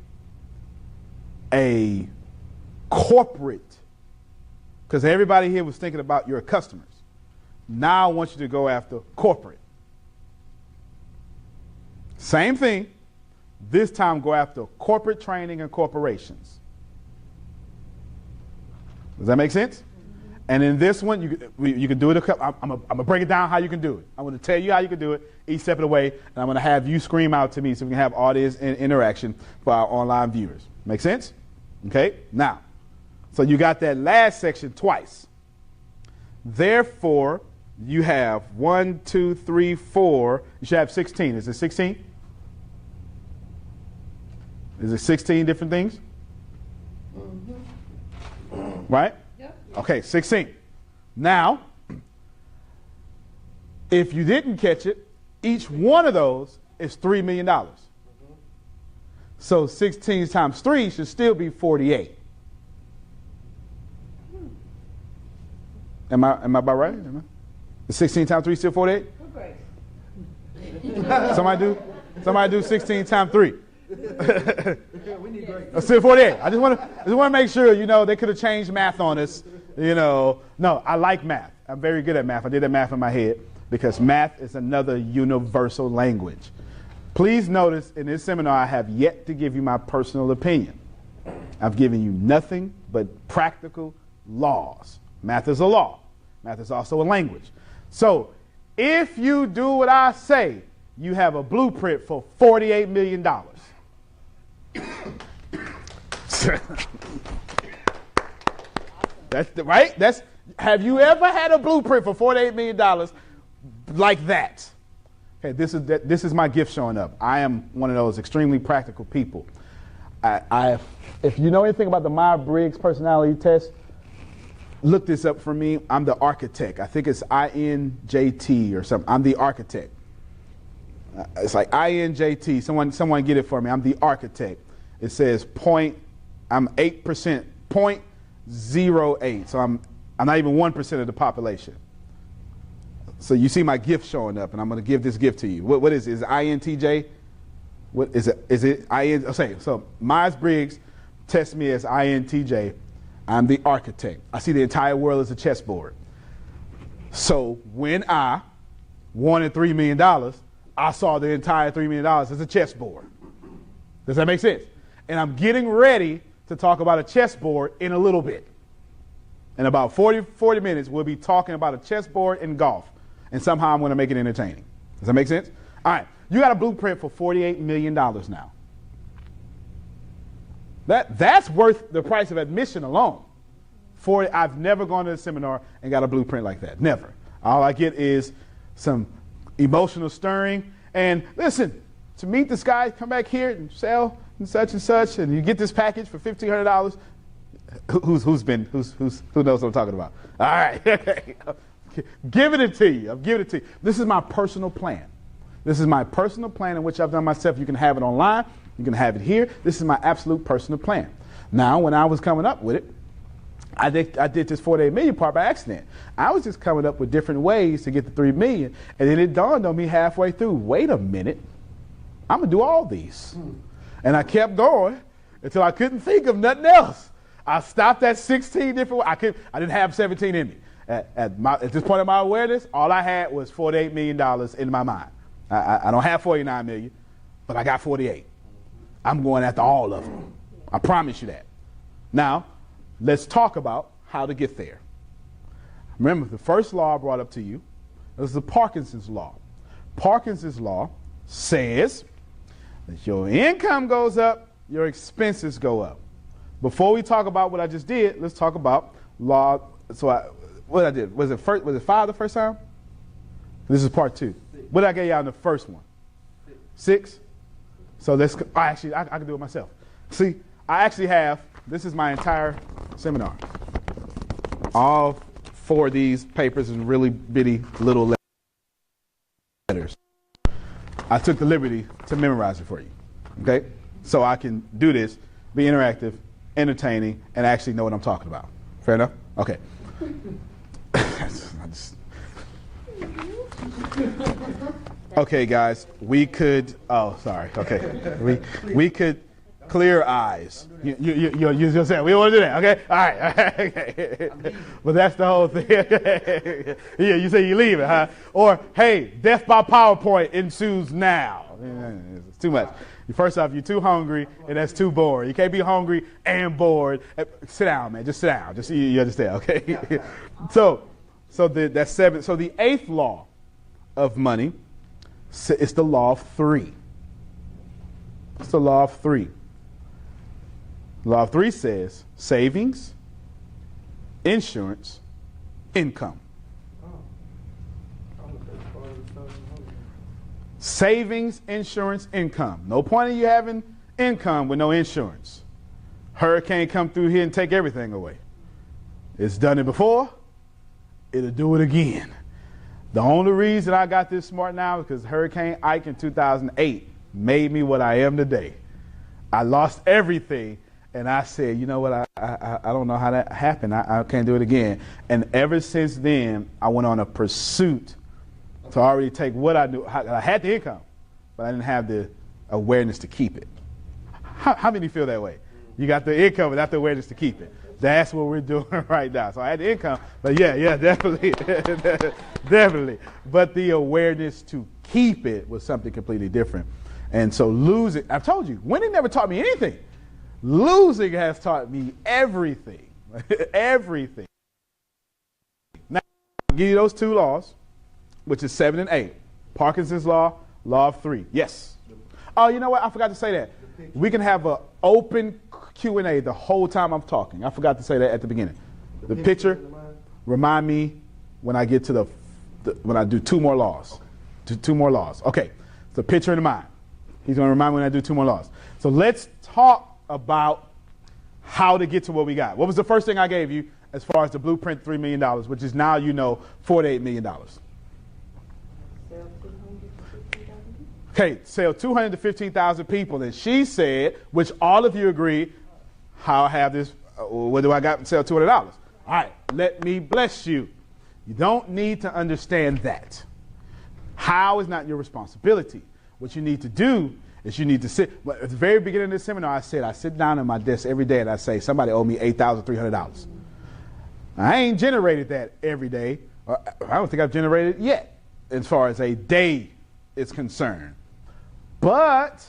S1: a corporate, because everybody here was thinking about your customers. Now I want you to go after corporate. Same thing. This time go after corporate training and corporations. Does that make sense? And in this one, you can do it. I'm going to break it down how you can do it. I'm going to tell you how you can do it each step of the way, and I'm going to have you scream out to me so we can have audience and interaction for our online viewers. Make sense? Okay? Now, so you got that last section twice. Therefore, you have 1, 2, 3, 4. You should have 16. Is it 16? Is it 16 different things? Mm-hmm. Right? Yep. Okay, 16. Now, if you didn't catch it, each one of those is $3 million. Mm-hmm. So 16 times 3 should still be 48. Am I about right? Is 16 times 3 still 48? Somebody do 16 times 3. Still 48. I just want to make sure, they could have changed math on us. No, I like math. I'm very good at math. I did that math in my head because math is another universal language. Please notice in this seminar, I have yet to give you my personal opinion. I've given you nothing but practical laws. Math is a law. Math is also a language. So if you do what I say, you have a blueprint for $48 million. Right? Have you ever had a blueprint for $48 million like that? Okay, this is my gift showing up. I am one of those extremely practical people. If you know anything about the Myers-Briggs personality test, look this up for me. I'm the architect. I think it's INJT or something. I'm the architect. It's like INJT. Someone get it for me. I'm the architect. It says I'm 8%, 0.08. So I'm not even 1% of the population. So you see my gift showing up, and I'm going to give this gift to you. What is it? Is it INTJ? What is it? Is it IN? Okay, so Myers-Briggs tests me as INTJ. I'm the architect. I see the entire world as a chessboard. So when I wanted $3 million, I saw the entire $3 million as a chessboard. Does that make sense? And I'm getting ready to talk about a chessboard in a little bit. In about 40 minutes, we'll be talking about a chessboard and golf. And somehow I'm going to make it entertaining. Does that make sense? All right. You got a blueprint for $48 million now. That's worth the price of admission alone. I've never gone to a seminar and got a blueprint like that. Never. All I get is some emotional stirring. And listen, to meet this guy, come back here and sell and such, and you get this package for $1,500. Who knows what I'm talking about? All right. Okay. Giving it to you. I'm giving it to you. This is my personal plan. This is my personal plan in which I've done myself. You can have it online. You can have it here. This is my absolute personal plan. Now, when I was coming up with it, I did this 48 million part by accident. I was just coming up with different ways to get the 3 million. And then it dawned on me halfway through, wait a minute, I'm going to do all these. And I kept going until I couldn't think of nothing else. I stopped at 16 different ways. I didn't have 17 in me. At this point in my awareness, all I had was $48 million in my mind. I don't have 49 million, but I got 48. I'm going after all of them. I promise you that. Now, let's talk about how to get there. Remember, the first law I brought up to you was the Parkinson's law. Parkinson's law says that your income goes up, your expenses go up. Before we talk about what I just did, let's talk about law. What I did, was it 5 the first time? This is part 2. What did I get you out in the first one? 6? So I can do it myself. See, I actually have, this is my entire seminar. All 4 of these papers in really bitty little letters. I took the liberty to memorize it for you. Okay? So I can do this, be interactive, entertaining, and actually know what I'm talking about. Fair enough? Okay. Okay, guys, we could. Oh, sorry. Okay, we could clear eyes. You just said we don't want to do that. Okay, all right. Okay. But that's the whole thing. Yeah, you say you leave it, huh? Or hey, death by PowerPoint ensues now. It's too much. First off, you're too hungry, and that's too boring. You can't be hungry and bored. Sit down, man. Just sit down. Just you understand, okay? So that's 7. So the 8th law of money is the law of 3. It's the law of 3. The law of 3 says savings, insurance, income. Savings, insurance, income. No point in you having income with no insurance. Hurricane come through here and take everything away. It's done it before. It'll do it again. The only reason I got this smart now is because Hurricane Ike in 2008 made me what I am today. I lost everything, And I said, you know what, I don't know how that happened. I can't do it again. And ever since then, I went on a pursuit to already take what I knew. I had the income, but I didn't have the awareness to keep it. How many feel that way? You got the income without the awareness to keep it. That's what we're doing right now. So I had the income, but yeah, definitely, definitely. But the awareness to keep it was something completely different. And so losing, I've told you, winning never taught me anything. Losing has taught me everything, everything. Now, I'll give you those two laws, which is 7 and 8. Parkinson's law, law of 3. Yes. Oh, you know what? I forgot to say that. We can have an open Q&A the whole time I'm talking. I forgot to say that at the beginning. The picture, remind me when I get to when I do 2 more laws. Two more laws. Okay. So picture in the mind. He's going to remind me when I do 2 more laws. So let's talk about how to get to what we got. What was the first thing I gave you as far as the blueprint, $3 million, which is now, you know, $48 million. Okay, sell 200 to 15,000 people. And she said, which all of you agree, how I have this, what do I got to sell $200? All right, let me bless you. You don't need to understand that. How is not your responsibility. What you need to do is you need to sit. At the very beginning of this seminar, I said I sit down at my desk every day and I say, somebody owe me $8,300. I ain't generated that every day. I don't think I've generated it yet as far as a day is concerned. But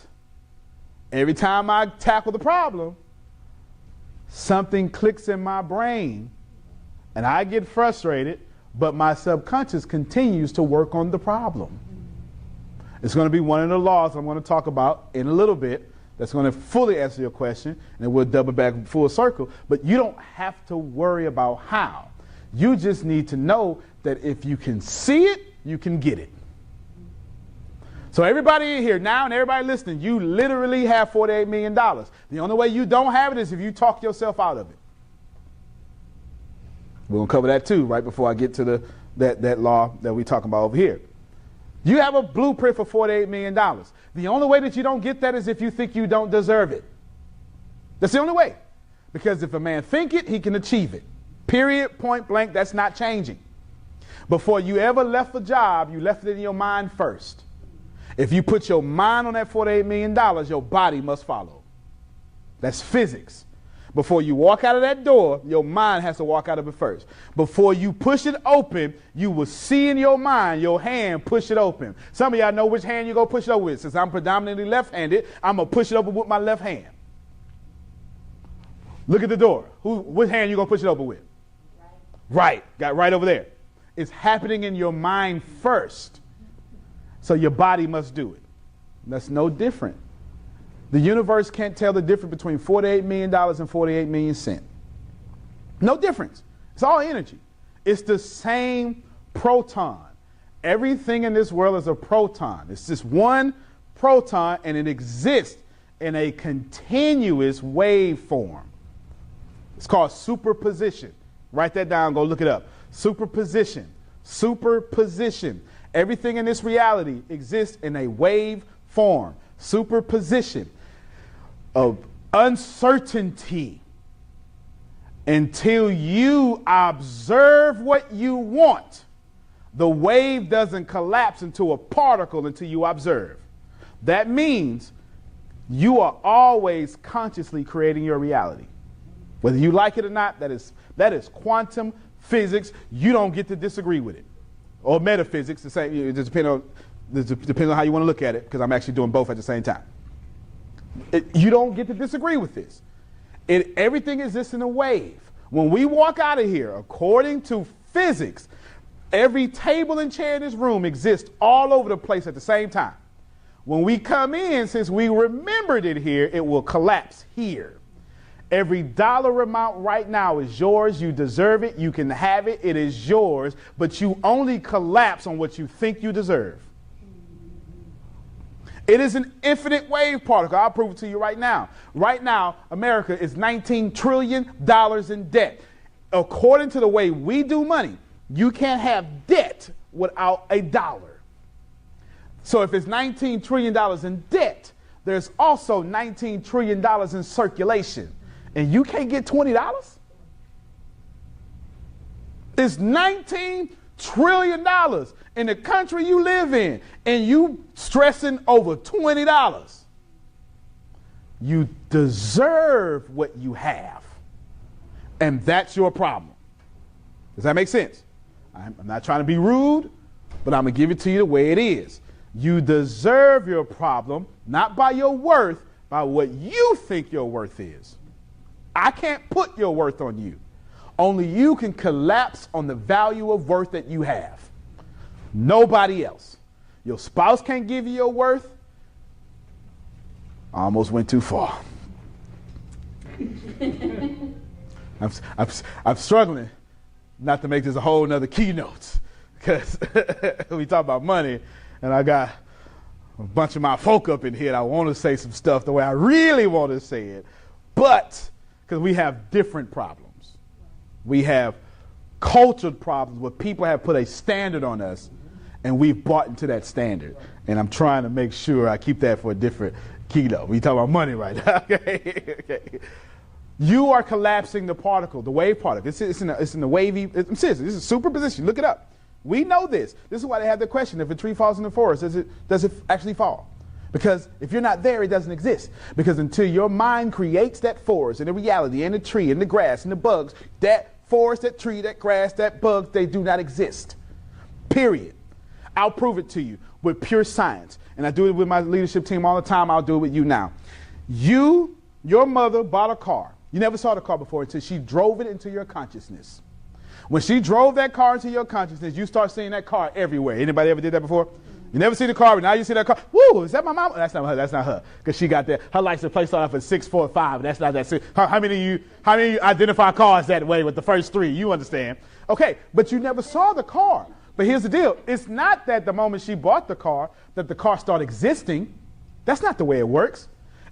S1: every time I tackle the problem, something clicks in my brain and I get frustrated, but my subconscious continues to work on the problem. It's going to be one of the laws I'm going to talk about in a little bit that's going to fully answer your question, and we'll double back full circle. But you don't have to worry about how. You just need to know that if you can see it, you can get it. So everybody in here now and everybody listening, you literally have $48 million. The only way you don't have it is if you talk yourself out of it. We're going to cover that too right before I get to that law that we're talking about over here. You have a blueprint for $48 million. The only way that you don't get that is if you think you don't deserve it. That's the only way. Because if a man think it, he can achieve it. Period, point blank, that's not changing. Before you ever left a job, you left it in your mind first. If you put your mind on that $48 million, your body must follow. That's physics. Before you walk out of that door, your mind has to walk out of it first. Before you push it open, you will see in your mind your hand push it open. Some of y'all know which hand you're going to push it open with. Since I'm predominantly left-handed, I'm going to push it open with my left hand. Look at the door. Which hand you going to push it open with? Right. Got right over there. It's happening in your mind first. So your body must do it. That's no different. The universe can't tell the difference between $48 million and 48 million cents. No difference. It's all energy. It's the same proton. Everything in this world is a proton. It's just one proton, and it exists in a continuous waveform. It's called superposition. Write that down. Go look it up. Superposition. Superposition. Everything in this reality exists in a wave form. Superposition of uncertainty until you observe what you want. The wave doesn't collapse into a particle until you observe. That means you are always consciously creating your reality. Whether you like it or not, that is quantum physics. You don't get to disagree with it. Or metaphysics, the same. It just depends on how you want to look at it, because I'm actually doing both at the same time. You don't get to disagree with this. Everything exists in a wave. When we walk out of here, according to physics, every table and chair in this room exists all over the place at the same time. When we come in, since we remembered it here, it will collapse here. Every dollar amount right now is yours. You deserve it. You can have it. It is yours. But you only collapse on what you think you deserve. It is an infinite wave particle. I'll prove it to you right now. Right now, America is $19 trillion in debt. According to the way we do money, you can't have debt without a dollar. So if it's $19 trillion in debt, there's also $19 trillion in circulation. and you can't get $20? It's $19 trillion in the country you live in, and you stressing over $20. You deserve what you have, and that's your problem. Does that make sense? I'm not trying to be rude, but I'm going to give it to you the way it is. You deserve your problem, not by your worth, by what you think your worth is. I can't put your worth on you. Only you can collapse on the value of worth that you have. Nobody else. Your spouse can't give you your worth. I almost went too far. I'm struggling not to make this a whole nother keynote, because we talk about money, and I got a bunch of my folk up in here that I want to say some stuff the way I really want to say it, but because we have different problems. We have cultured problems where people have put a standard on us, and we've bought into that standard. And I'm trying to make sure I keep that for a different keynote. We talk about money right now. Okay. You are collapsing the particle, the wave particle. It's in the wavy. I'm serious. This is superposition. Look it up. We know this. This is why they have the question: if a tree falls in the forest, does it actually fall? Because if you're not there, it doesn't exist. Because until your mind creates that forest and the reality and the tree and the grass and the bugs, that forest, that tree, that grass, that bugs, they do not exist. Period. I'll prove it to you with pure science. And I do it with my leadership team all the time. I'll do it with you now. Your mother bought a car. You never saw the car before until she drove it into your consciousness. When she drove that car into your consciousness, you start seeing that car everywhere. Anybody ever did that before? You never see the car, but now you see that car. Woo, is that my mom? That's not her. That's not her. Because she got that. Her license plate started off at 645. That's not that. How many of you identify cars that way with the first three? You understand. Okay, but you never saw the car. But here's the deal. It's not that the moment she bought the car, that the car started existing. That's not the way it works.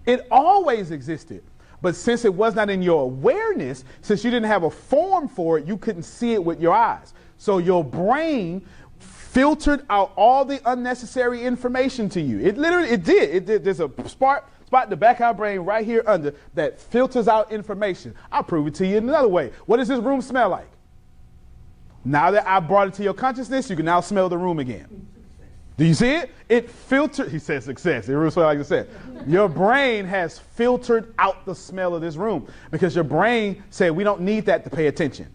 S1: It always existed. But since it was not in your awareness, since you didn't have a form for it, you couldn't see it with your eyes. So your brain filtered out all the unnecessary information to you. It did. There's a spot in the back of our brain right here under that filters out information. I'll prove it to you in another way. What does this room smell like? Now that I brought it to your consciousness, you can now smell the room again. Do you see it? It filtered. He said success. The room smells like success. Your brain has filtered out the smell of this room because your brain said we don't need that to pay attention.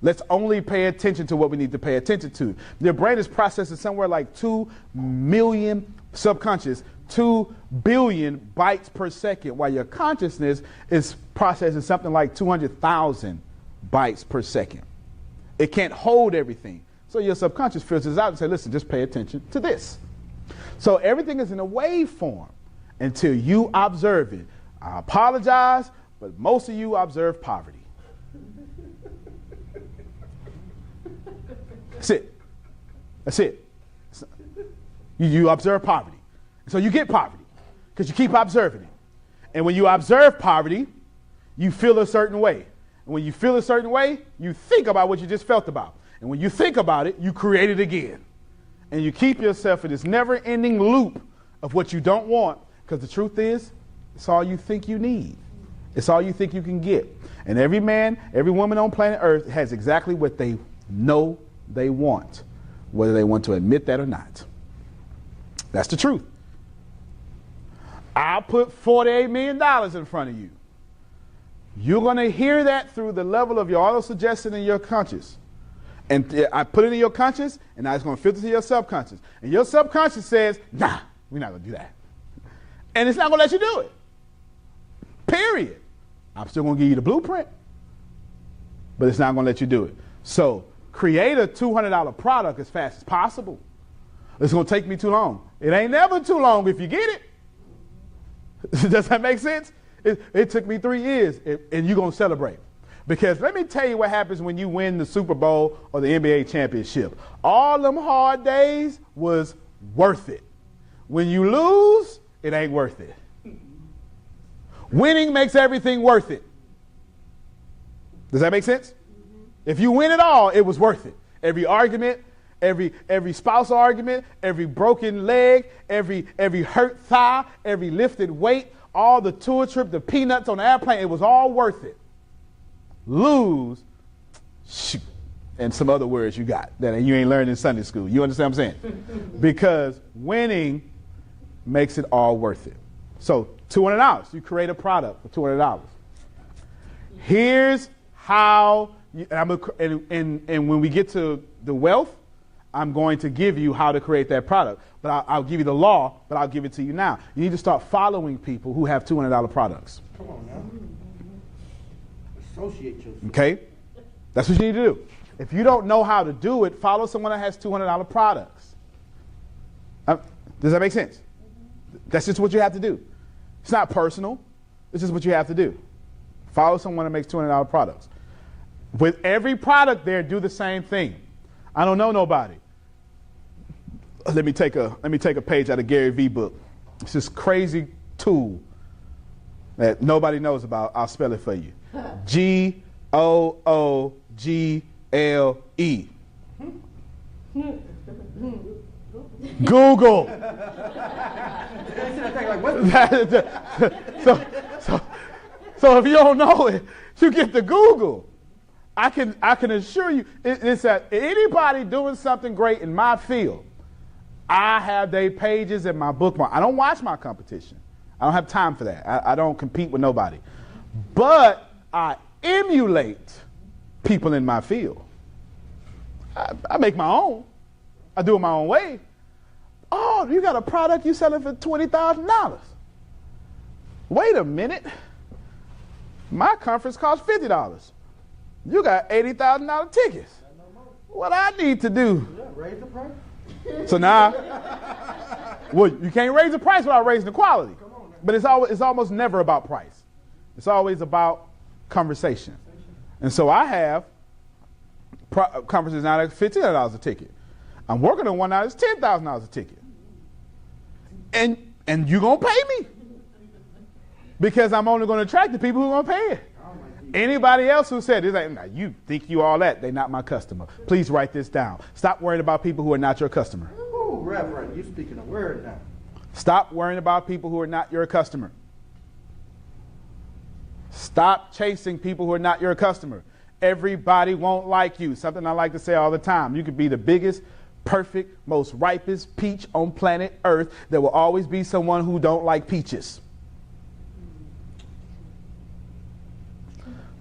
S1: Let's only pay attention to what we need to pay attention to. Your brain is processing somewhere like 2 million subconscious, 2 billion bytes per second, while your consciousness is processing something like 200,000 bytes per second. It can't hold everything. So your subconscious filters out and says, listen, just pay attention to this. So everything is in a waveform until you observe it. I apologize, but most of you observe poverty. That's it. That's it. You observe poverty. So you get poverty because you keep observing it. And when you observe poverty, you feel a certain way. And when you feel a certain way, you think about what you just felt about. And when you think about it, you create it again. And you keep yourself in this never-ending loop of what you don't want, because the truth is, it's all you think you need. It's all you think you can get. And every man, every woman on planet Earth has exactly what they know they want, whether they want to admit that or not. That's the truth. I'll put $48 million in front of you. You're going to hear that through the level of your auto-suggestion and your conscious. And I put it in your conscious, and now it's going to filter to your subconscious. And your subconscious says, nah, we're not going to do that. And it's not going to let you do it. Period. I'm still going to give you the blueprint, but it's not going to let you do it. So create a $200 product as fast as possible. It's going to take me too long. It ain't never too long if you get it. Does that make sense? It took me 3 years, and you're going to celebrate. Because let me tell you what happens when you win the Super Bowl or the NBA championship. All them hard days was worth it. When you lose, it ain't worth it. Winning makes everything worth it. Does that make sense? If you win it all, it was worth it. Every argument, every spousal argument, every broken leg, every hurt thigh, every lifted weight,
S8: all the tour trip, the peanuts on the airplane, it was all worth it. Lose, shoot, and some other words you got that you ain't learned in Sunday school. You understand what I'm saying? Because winning makes it all worth it. So $200, you create a product for $200. Here's how, and when we get to the wealth, I'm going to give you how to create that product. But I'll give you the law, but I'll give it to you now. You need to start following people who have $200 products.
S9: Come on now. Associate yourself.
S8: Okay? That's what you need to do. If you don't know how to do it, follow someone that has $200 products. Does that make sense? That's just what you have to do. It's not personal. It's just what you have to do. Follow someone that makes $200 products. With every product there, do the same thing. I don't know nobody. Let me take a page out of Gary Vee book. It's this crazy tool that nobody knows about. I'll spell it for you. Google. Google. So if you don't know it, you get to Google. I can assure you, it's that anybody doing something great in my field, I have their pages in my bookmark. I don't watch my competition. I don't have time for that. I don't compete with nobody. But I emulate people in my field. I make my own. I do it my own way. Oh, you got a product you selling for $20,000. Wait a minute. My conference costs $50. You got $80,000 tickets. What I need to do?
S9: Yeah, raise the price.
S8: So now, well, you can't raise the price without raising the quality. But it's almost never about price. It's always about conversation. And so I have conferences now that's $1,500 a ticket. I'm working on one now that's $10,000 a ticket. And you're going to pay me. Because I'm only going to attract the people who are going to pay it. Anybody else who said, it's like, nah, you think you all that, they're not my customer. Please write this down. Stop worrying about people who are not your customer.
S9: Ooh, Reverend, you're speaking a word now.
S8: Stop worrying about people who are not your customer. Stop chasing people who are not your customer. Everybody won't like you. Something I like to say all the time. You could be the biggest, perfect, most ripest peach on planet Earth. There will always be someone who don't like peaches.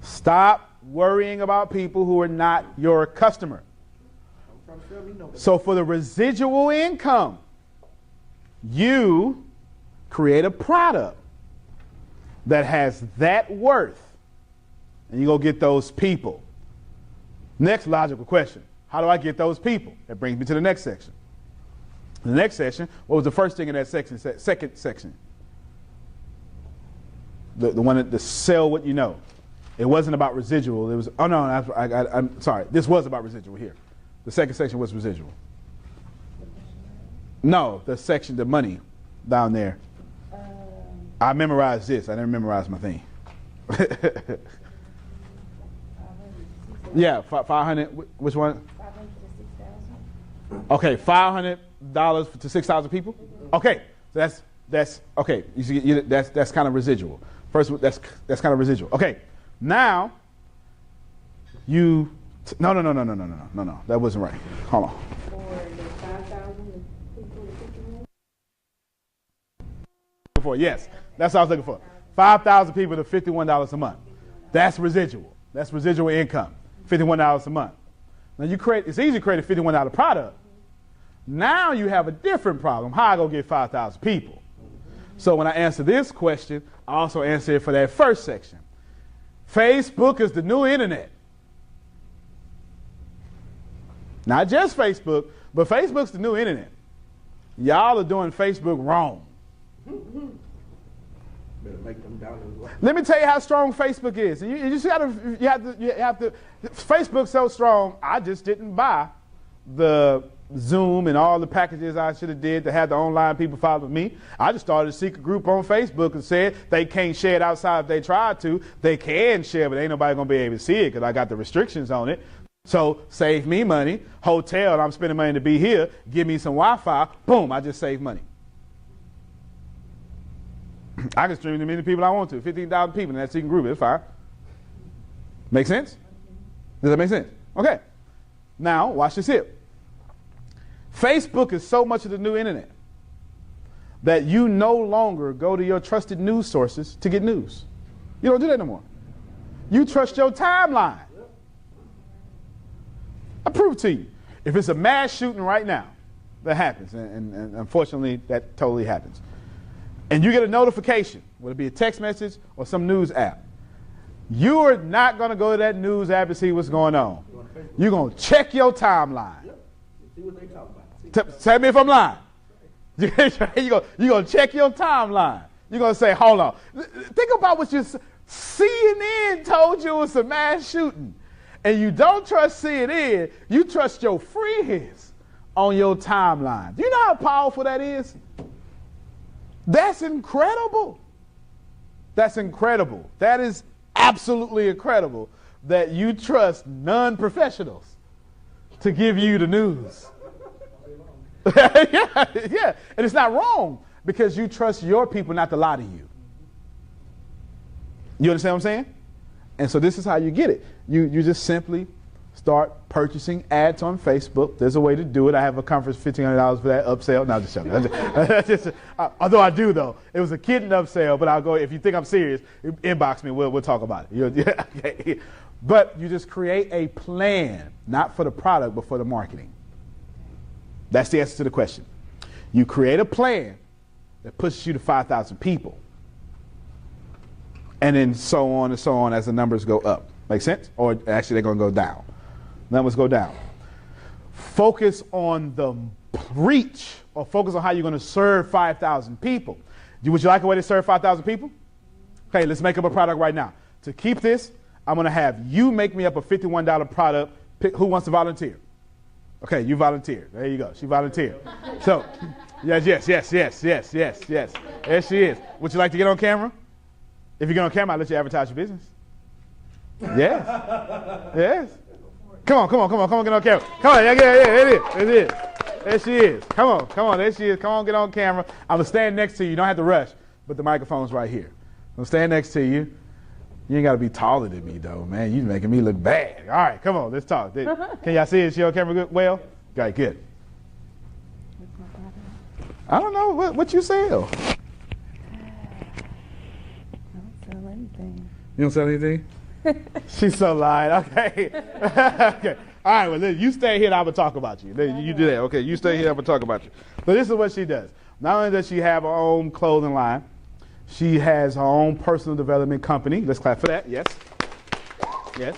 S8: Stop worrying about people who are not your customer. So for the residual income, you create a product that has that worth, and you go get those people. Next logical question, how do I get those people? That brings me to the next section. The next section, what was the first thing in that section? Second section. The one that, the sell what you know. It wasn't about residual. It was, oh no, I'm sorry. This was about residual here. The second section was residual. No, the section, the money down there. I memorized this. I didn't memorize my thing. Yeah, 500, which one?
S7: 500 to 6,000.
S8: Okay, $500 to 6,000 people? Okay, that's okay. You see, that's kind of residual. First, that's kind of residual. Okay. Now, no, that wasn't right. Hold on.
S7: For the 5,000 people to 51?
S8: Yes, that's what I was looking for. 5,000 people to $51 a month. That's residual. That's residual income. $51 a month. Now it's easy to create a $51 product. Now you have a different problem. How I go get 5,000 people? So when I answer this question, I also answer it for that first section. Facebook is the new internet. Not just Facebook, but Facebook's the new internet. Y'all are doing Facebook wrong.
S9: Better make them down as well.
S8: Let me tell you how strong Facebook is. You have to. Facebook's so strong. I just didn't buy the Zoom and all the packages I should have did to have the online people follow me. I just started a secret group on Facebook and said they can't share it outside if they try to. They can share, but ain't nobody gonna be able to see it because I got the restrictions on it. So save me money. Hotel, I'm spending money to be here. Give me some Wi-Fi. Boom, I just saved money. I can stream to many people I want to. 15,000 people in that second group. It's fine. Make sense? Does that make sense? Okay. Now, watch this here. Facebook is so much of the new internet that you no longer go to your trusted news sources to get news. You don't do that no more. You trust your timeline. I prove to you. If it's a mass shooting right now, that happens, and unfortunately that totally happens, and you get a notification, whether it be a text message or some news app, you are not going to go to that news app to see what's going on. You're going to check your timeline.
S9: See what they talk about.
S8: Tell me if I'm lying. You're going to check your timeline. You're going to say, hold on. Think about what CNN told you it was a mass shooting. And you don't trust CNN, you trust your friends on your timeline. Do you know how powerful that is? That's incredible. That's incredible. That is absolutely incredible that you trust non-professionals to give you the news. yeah. And it's not wrong because you trust your people not to lie to you. You understand what I'm saying? And so this is how you get it. You just simply start purchasing ads on Facebook. There's a way to do it. I have a conference, $1,500 for that upsell. No, just joking. Although I do, though. It was a kitten upsell, but I'll go, if you think I'm serious, inbox me. We'll talk about it. Okay. But you just create a plan, not for the product, but for the marketing. That's the answer to the question. You create a plan that pushes you to 5,000 people. And then so on and so on as the numbers go up. Make sense? Or actually they're going to go down. Numbers go down. Focus on the reach, or focus on how you're going to serve 5,000 people. Would you like a way to serve 5,000 people? Okay, let's make up a product right now. To keep this, I'm going to have you make me up a $51 product. Who wants to volunteer? Okay, you volunteered. There you go. She volunteered. So, yes. There she is. Would you like to get on camera? If you get on camera, I'll let you advertise your business. Yes. Come on, get on camera. Come on, it is. There she is. Come on, there she is. Come on, get on camera. I'm going to stand next to you. You don't have to rush, but the microphone's right here. I'm going to stand next to you. You ain't got to be taller than me, though, man. You're making me look bad. All right, come on, let's talk. Can y'all see it? She on camera good? Well? Okay, good. I don't know. What you sell? You don't sell anything? She's so lying. Okay. Okay. All right, well, you stay here and I'm going to talk about you. You do that. Okay, you stay here and I'm going to talk about you. So this is what she does. Not only does she have her own clothing line, she has her own personal development company. Let's clap for that. Yes. Yes.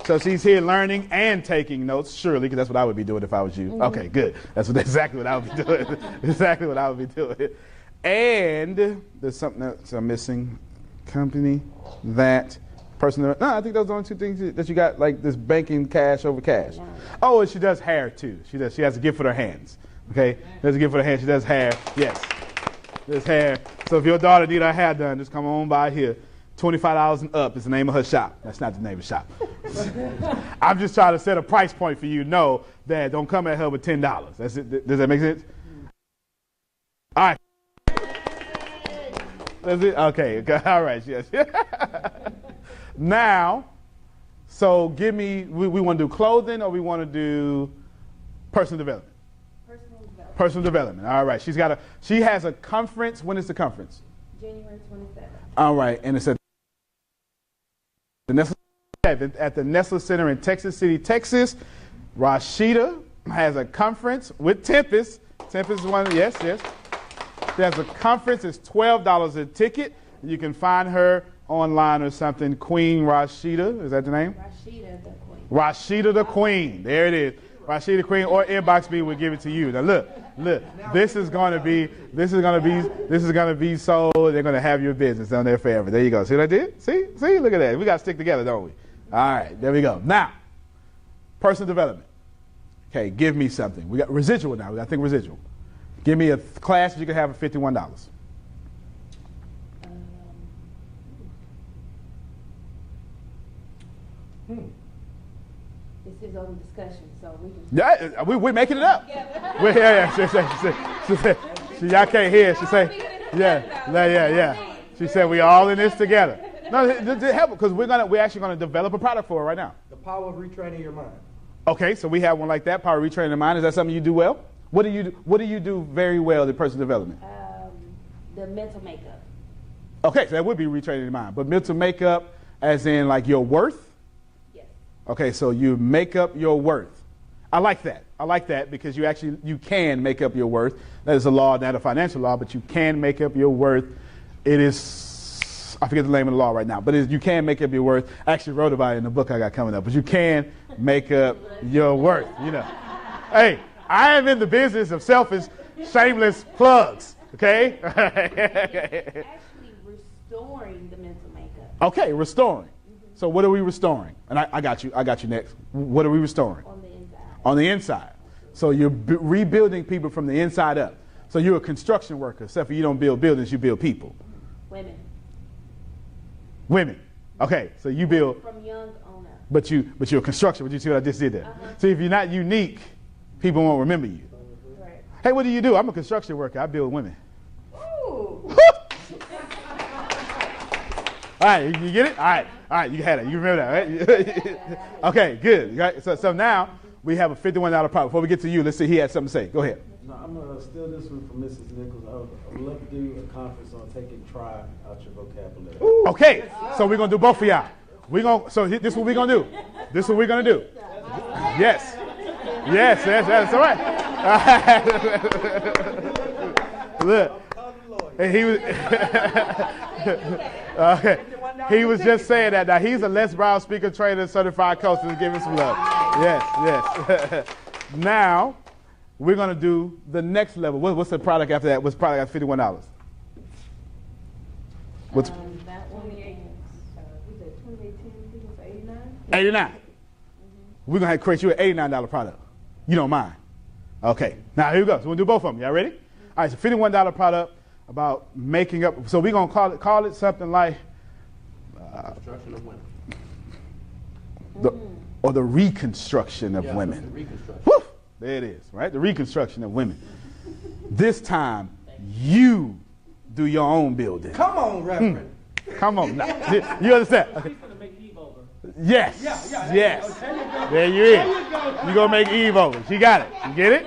S8: So she's here learning and taking notes, surely, because that's what I would be doing if I was you. Mm-hmm. Okay, good. That's exactly what I would be doing. Exactly what I would be doing. And there's something else I'm missing. Company that personal. No, I think those are the only two things that you got, like this banking cash over cash. Oh, and she does hair too. She has a gift for her hands. Okay, there's a gift for her hands. She does hair. Yes, there's hair. So if your daughter need her hair done, just come on by here. $25 and up is the name of her shop. That's not the name of the shop. I'm just trying to set a price point for you. Know that don't come at her with $10. That's it. Does that make sense? All right. That's it? Okay. All right. Yes. Now, so give me, we want to do clothing or we want to do personal development? Personal development. All right. She has a conference. When is the conference?
S7: January 27th.
S8: All right. And it's at the Nestle Center in Texas City, Texas. Rashida has a conference with Tempest. Tempest is one. Yes. There's a conference. It's $12 a ticket. You can find her online or something. Queen Rashida. Is that the name?
S7: Rashida the Queen.
S8: Rashida the Queen. There it is. Rashida the Queen. Or inbox me. We'll give it to you. Now look. This is gonna be so. They're gonna have your business down there forever. There you go. See what I did? See. Look at that. We gotta stick together, don't we? All right. There we go. Now, personal development. Okay. Give me something. We got residual now. We got to think residual. Give me a class that you can have for $51.
S7: This is open discussion, so we can.
S8: Yeah, we're making it up. Yeah. Y'all can't hear. She say, yeah. She said we all in this together. No, to help, because we're actually gonna develop a product for it right now.
S9: The power of retraining your mind.
S8: Okay, so we have one like that, power of retraining the mind. Is that something you do well? What do you do very well in personal development?
S7: The mental makeup.
S8: Okay, so that would be retraining the mind. But mental makeup as in like your worth?
S7: Yes.
S8: Okay, so you make up your worth. I like that. I like that because you can make up your worth. That is a law, not a financial law, but you can make up your worth. It is, I forget the name of the law right now, but you can make up your worth. I actually wrote about it in the book I got coming up, but you can make up your worth, you know. Hey, I am in the business of selfish, shameless plugs, okay?
S7: Actually restoring the mental makeup.
S8: Okay, restoring. So what are we restoring? And I got you next. What are we restoring?
S7: On the inside.
S8: On the inside. So you're rebuilding people from the inside up. So you're a construction worker, except for you don't build buildings, you build people.
S7: Women.
S8: Women. Okay, so you build.
S7: From young on up.
S8: But you're a construction. But you see what I just did there? See, if you're not unique, people won't remember you.
S7: Right.
S8: Hey, what do? I'm a construction worker. I build women.
S7: Ooh.
S8: All right, you get it? All right, you had it. You remember that, right? Okay, good. Right? So now we have a $51 product. Before we get to you, let's see. He had something to say. Go ahead.
S9: No, I'm going to steal this one from Mrs. Nichols. I would love to do a conference on taking try out your vocabulary.
S8: Okay, so we're going to do both of y'all. So this is what we're going to do. This is what we're going to do. Yes. Yes, that's all right. Look. And he was just saying that. Now, he's a Les Brown speaker, trainer, certified coach. Let's give him some love. Yes. Now, we're going to do the next level. What's the product after that? What's the product after $51? What's
S7: That one is, we said 2810 people for 89?
S8: 89. We're going to have to create you an $89 product. You don't mind. Okay. Now, here we go. So we'll do both of them. Y'all ready? All right, so $51 product about making up. So we're going to call it something like
S9: Construction of women.
S8: the reconstruction of women.
S9: The reconstruction.
S8: Woo! There it is, right? The reconstruction of women. This time, you do your own building.
S9: Come on, Reverend.
S8: Come on. Now, you understand? Okay. Yes. Yes. There you is. You're going to make Eve over. She got it. You get it?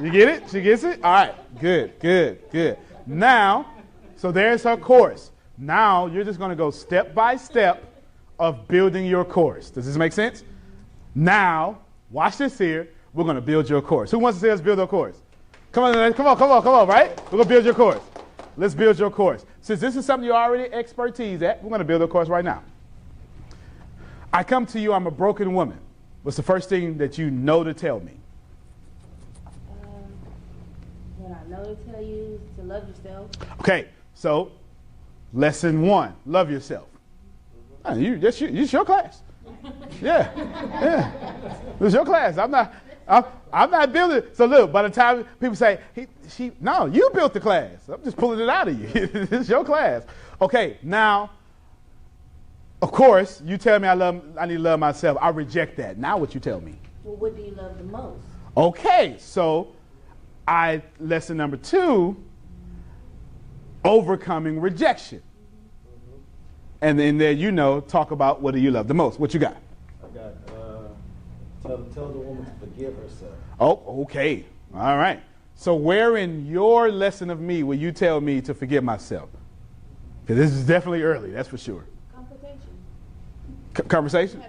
S8: You get it? She gets it? All right. Good. Now, so there's her course. Now, you're just going to go step by step of building your course. Does this make sense? Now, watch this here. We're going to build your course. Who wants to see us build our course? Come on, right? We're going to build your course. Let's build your course. Since this is something you're already expertise at, we're going to build a course right now. I come to you, I'm a broken woman. What's the first thing that you know to tell me?
S7: What I know to tell you is to love yourself.
S8: Okay, so lesson 1, love yourself. It's your class. Yeah. It's your class. I'm not building. So look, by the time people say, no, you built the class. I'm just pulling it out of you. It's your class. Okay, now, of course, you tell me I need to love myself. I reject that. Now what you tell me?
S7: Well, what do you love the most?
S8: Okay, so lesson number 2, overcoming rejection. And then there, talk about what do you love the most. What you got?
S9: I got tell the woman to forgive herself.
S8: Oh, okay. All right. So where in your lesson of me will you tell me to forgive myself? Because this is definitely early, that's for sure.
S7: Confrontation.
S8: Conversation?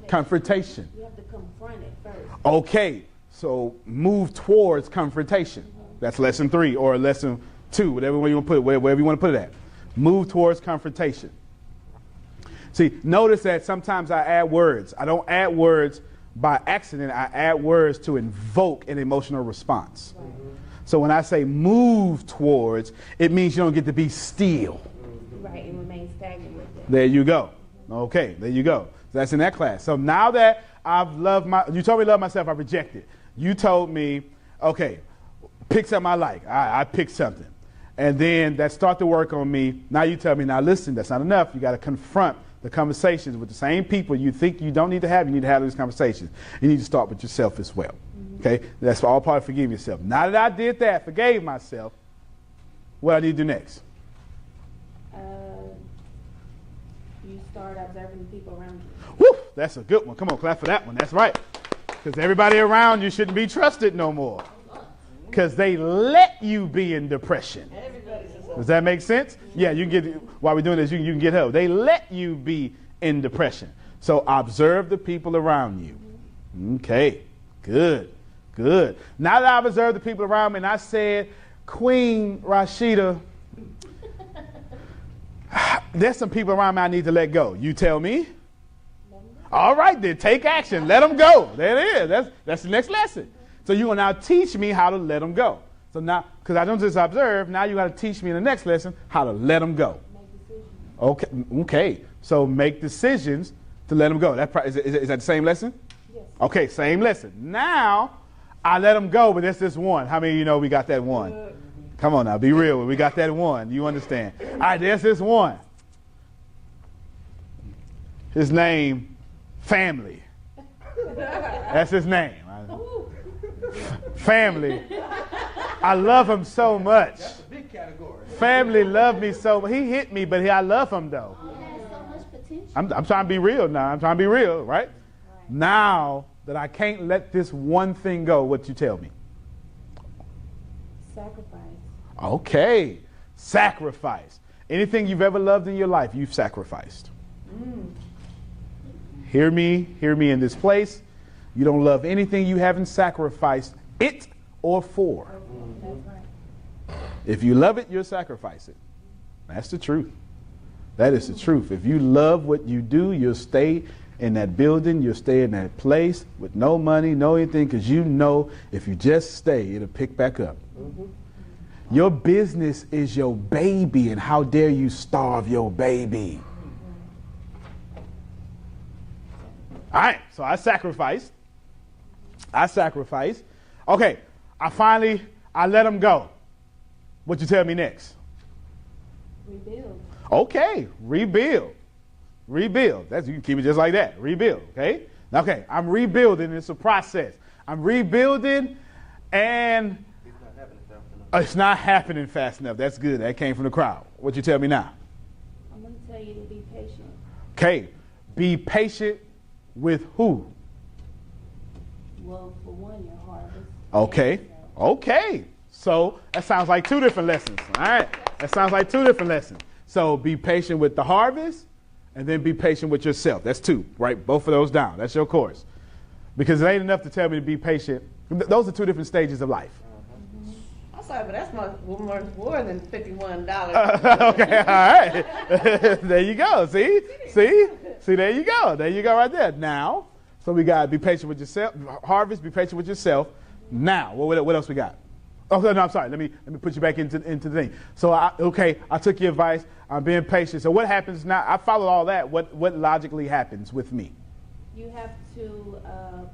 S8: Confrontation.
S7: You have to confront it first.
S8: Okay. So move towards confrontation. That's lesson 3 or lesson 2, whatever you want to put it, wherever you want to put it at. Move towards confrontation. See, notice that sometimes I add words. I don't add words by accident. I add words to invoke an emotional response. Right. So when I say move towards, it means you don't get to be still.
S7: Right, and remain stagnant with it.
S8: There you go. Okay, there you go. So that's in that class. So now that you told me to love myself, I rejected. You told me, okay, pick something I like. I picked something. And then that start to work on me. Now you tell me, now listen, that's not enough. You got to confront the conversations with the same people you think you don't need to have. You need to have these conversations. You need to start with yourself as well. Okay? That's all part of forgiving yourself. Now that I did that, forgave myself, what I need to do next?
S7: You start observing the people around you.
S8: Woo, that's a good one. Come on, clap for that one. That's right. Because everybody around you shouldn't be trusted no more. Because they let you be in depression. Does that make sense? Yeah, you can get, while we're doing this, you can get help. They let you be in depression. So observe the people around you. Okay, good, good. Now that I've observed the people around me and I said, Queen Rashida, there's some people around me I need to let go. You tell me? All right, then take action. Let them go. There it is. That's the next lesson. So you will now teach me how to let them go. So now, because I don't just observe, now you got to teach me in the next lesson how to let them go. Okay. So make decisions to let them go. Is that the same lesson? Yes. Okay, same lesson. Now I let them go, but there's this one. How many of you know we got that one? Come on now, be real. We got that one. You understand? All right, there's this one. His name, Family. That's his name. Family. I love him so much. That's a big category. Family loved me so much. He hit me, but I love him though.
S7: He has so much potential.
S8: I'm trying to be real now. I'm trying to be real, right? Now that I can't let this one thing go, what you tell me?
S7: Sacrifice.
S8: Okay. Sacrifice. Anything you've ever loved in your life, you've sacrificed. Hear me in this place. You don't love anything you haven't sacrificed it or for.
S7: That's right.
S8: If you love it, you'll sacrifice it. That's the truth. That is the truth. If you love what you do, you'll stay in that building, you'll stay in that place with no money, no anything, because you know if you just stay, it'll pick back up. Your business is your baby, and how dare you starve your baby? All right, so I sacrificed. Okay, I let them go. What you tell me next?
S7: Rebuild.
S8: Okay, rebuild. You can keep it just like that. Rebuild, okay? Okay, I'm rebuilding. It's a process. I'm rebuilding, and it's not happening fast enough. That's good. That came from the crowd. What you tell me now?
S7: I'm going to tell you to be patient.
S8: Okay, be patient with who?
S7: Well, for one, your harvest.
S8: Okay. So that sounds like two different lessons. All right. That sounds like two different lessons. So be patient with the harvest and then be patient with yourself. That's two, right? Both of those down. That's your course. Because it ain't enough to tell me to be patient. Those are two different stages of life.
S3: I'm sorry, but that's more than $51.
S8: Okay, all right. There you go. See, there you go. There you go right there. Now, so we got to be patient with yourself. Harvest, be patient with yourself. Now, what else we got? Oh, no, I'm sorry. Let me put you back into the thing. So, I took your advice. I'm being patient. So what happens now? I followed all that. What logically happens with me?
S7: You have to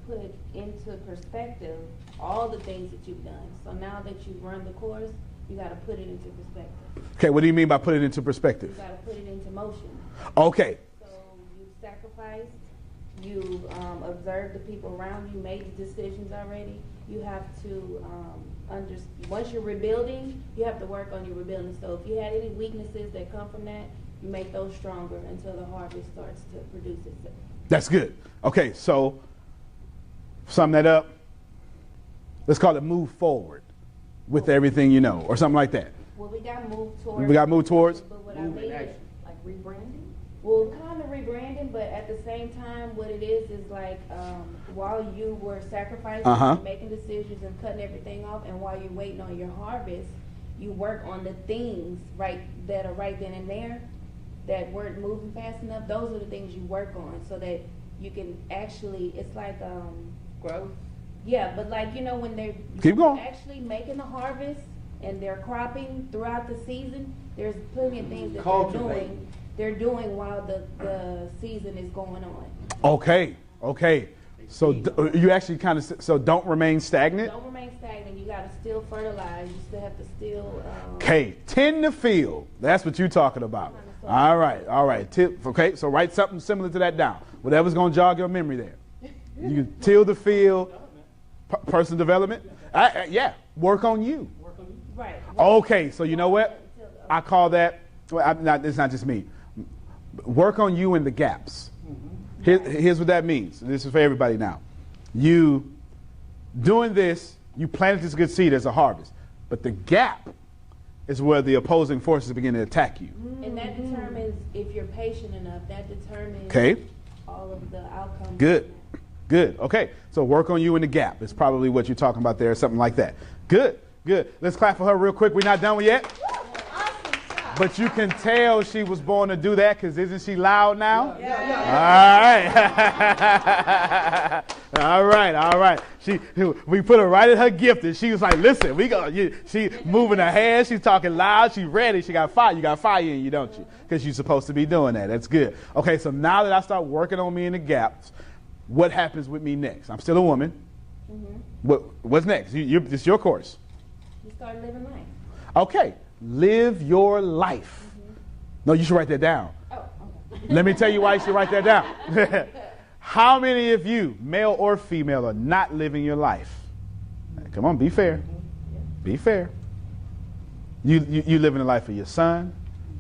S7: put into perspective all the things that you've done. So now that you've run the course, you got to put it into perspective.
S8: Okay, what do you mean by put it into perspective?
S7: You got to put it into motion.
S8: Okay.
S7: So you sacrificed, you observed the people around you, made the decisions already. You have to once you're rebuilding, you have to work on your rebuilding. So if you had any weaknesses that come from that, you make those stronger until the harvest starts to produce itself.
S8: That's good. Okay, so sum that up. Let's call it move forward with everything you know, or something like that.
S7: Well, we got to move towards.
S8: We got to move towards.
S7: But what I mean is like rebranding. Well, kind of rebranding, but at the same time, what it is like while you were sacrificing, and making decisions and cutting everything off, and while you're waiting on your harvest, you work on the things that are right then and there that weren't moving fast enough. Those are the things you work on so that you can actually. It's like
S3: growth.
S7: Yeah, but like when they're actually making the harvest and they're cropping throughout the season, there's plenty of things that they're doing while the season is going on. Okay.
S8: So you actually kind of don't remain stagnant.
S7: Don't remain stagnant. You got to still fertilize. You still have to still.
S8: Okay, tend the field. That's what you're talking about. All right. Okay, so write something similar to that down. Whatever's going to jog your memory there. You can till the field. Personal development. Work on you.
S7: Right.
S8: Okay, so you know what? I call that It's not just me. Work on you in the gaps. Here's what that means. This is for everybody now. You doing this, you planted this good seed as a harvest. But the gap is where the opposing forces begin to attack you.
S7: And that determines if you're patient enough. That determines all of the outcomes.
S8: Good. Okay. So work on you in the gap. It's probably what you're talking about there, something like that. Good. Let's clap for her real quick. We're not done yet. But you can tell she was born to do that because isn't she loud now? Yeah. All right. We put her right at her gift, and she was like, "Listen, she moving her hands. She's talking loud. She's ready. She got fire. You got fire in you, don't you? Because you're supposed to be doing that. That's good. Okay. So now that I start working on me in the gaps, what happens with me next? I'm still a woman. What's next? It's your course.
S7: You start living life.
S8: Okay. Live your life. No, you should write that down. Let me tell you why you should write that down. How many of you, male or female, are not living your life? Come on, be fair. Be fair. You living the life for your son,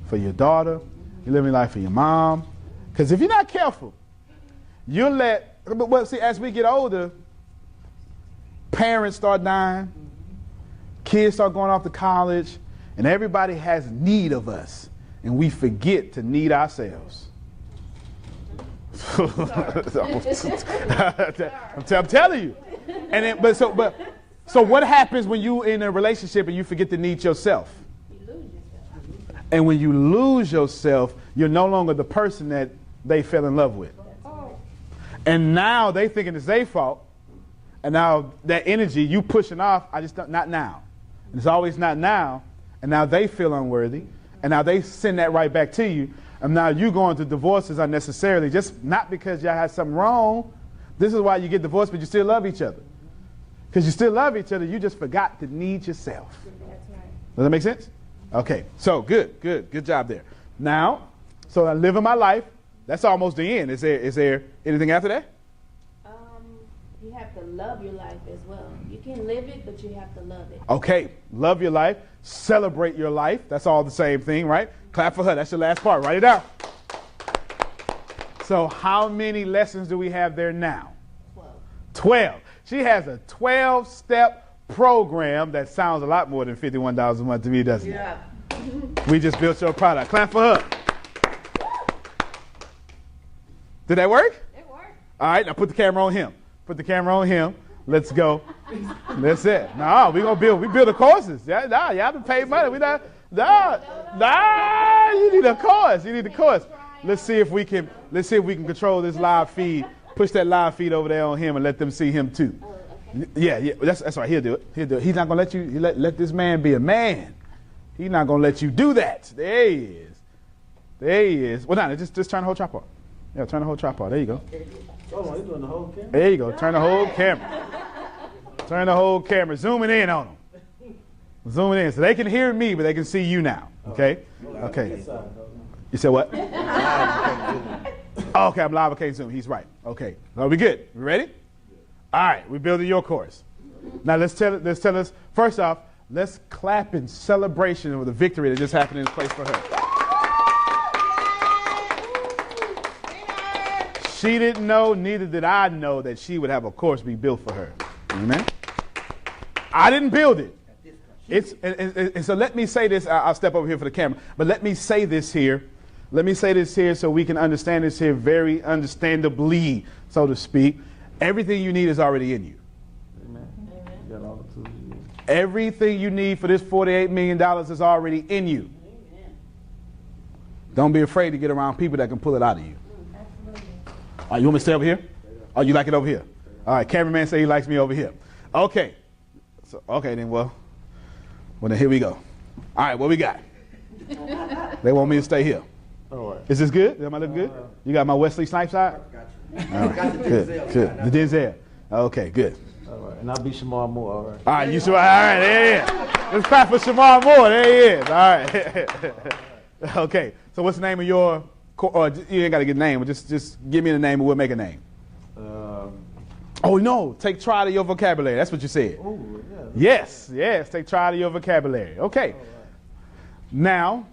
S8: for your daughter. You living the life for your mom. Because if you're not careful, you'll as we get older, parents start dying, kids start going off to college, and everybody has need of us, and we forget to need ourselves. I'm telling you. And then, so what happens when you in a relationship and you forget to need yourself?
S7: You lose yourself.
S8: And when you lose yourself, you're no longer the person that they fell in love with. And now they thinking it's their fault. And now that energy you pushing off, not now. And it's always not now. And now they feel unworthy. And now they send that right back to you. And now you going through divorces unnecessarily, just not because y'all had something wrong. This is why you get divorced, but you still love each other. Because you still love each other, you just forgot to need yourself.
S7: That's right.
S8: Does that make sense? Okay, so good job there. Now, so I live in my life. That's almost the end. Is there anything after that?
S7: You have to love your life as well. You can live it, but you have to love it.
S8: Okay, love your life, celebrate your life. That's all the same thing, right? Clap for her. That's your last part. Write it down. So how many lessons do we have there now? 12. She has a 12-step program that sounds a lot more than $51 a month to me, doesn't it? We just built your product. Clap for her. Did that work?
S4: It worked.
S8: All right, now put the camera on him. Put the camera on him. Let's go. That's it. No, we build the courses. Yeah, nah, y'all been paid money. We not. Nah, you need a course. You need a course. Let's see if we can control this live feed. Push that live feed over there on him and let them see him too. Yeah, that's right. He'll do it. He's not gonna let you let this man be a man. He's not gonna let you do that. There he is. Well, no, just turn the whole tripod. Yeah, turn the whole tripod. There you go.
S9: Oh, you doing the whole camera?
S8: There you go. Turn the whole camera. Turn the whole camera. Zooming in on them. Zooming in so they can hear me, but they can see you now. Okay. Okay. You said what? Okay, I'm live. Okay, Zoom. He's right. Okay. So we good. We ready? All right. We're building your course. Now let's tell us. First off, let's clap in celebration of the victory that just happened in this place for her. She didn't know, neither did I know that she would have a course be built for her. Amen. I didn't build it. So let me say this. I'll step over here for the camera. But let me say this here. Let me say this here so we can understand this here very understandably, so to speak. Everything you need is already in you.
S9: Amen. You got all the tools you need.
S8: Everything you need for this $48 million is already in you.
S3: Amen.
S8: Don't be afraid to get around people that can pull it out of you. All right, you want me to stay over here? Oh, you like it over here? All right, cameraman say he likes me over here. Okay. So, okay, then, well, then here we go. All right, what we got? They want me to stay here.
S9: All right.
S8: Is this good? Am I looking good? You got my Wesley Snipes side?
S9: Got
S8: you. All right, good. The Denzel. Okay, good.
S9: All right, and I'll be Shamar Moore, all right.
S8: All right, you sure? All right, there he is. Let's clap for Shamar Moore. There he is. All right. Okay, so what's the name of your... Or you ain't got to get a name, but just give me the name and we'll make a name. Oh, no, take try out of your vocabulary. That's what you said.
S9: Yeah.
S8: Yes, take try out of your vocabulary. Okay.
S9: Right.
S8: Now,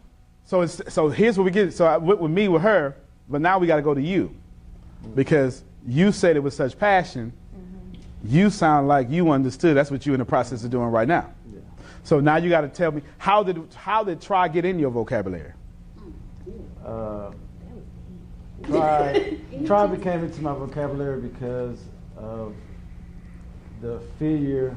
S8: So here's what we get. So with me, with her, but now we got to go to you, because you said it with such passion. You sound like you understood. That's what you're in the process of doing right now.
S9: Yeah.
S8: So now you got to tell me, how did try get in your vocabulary?
S9: Try became into my vocabulary because of the fear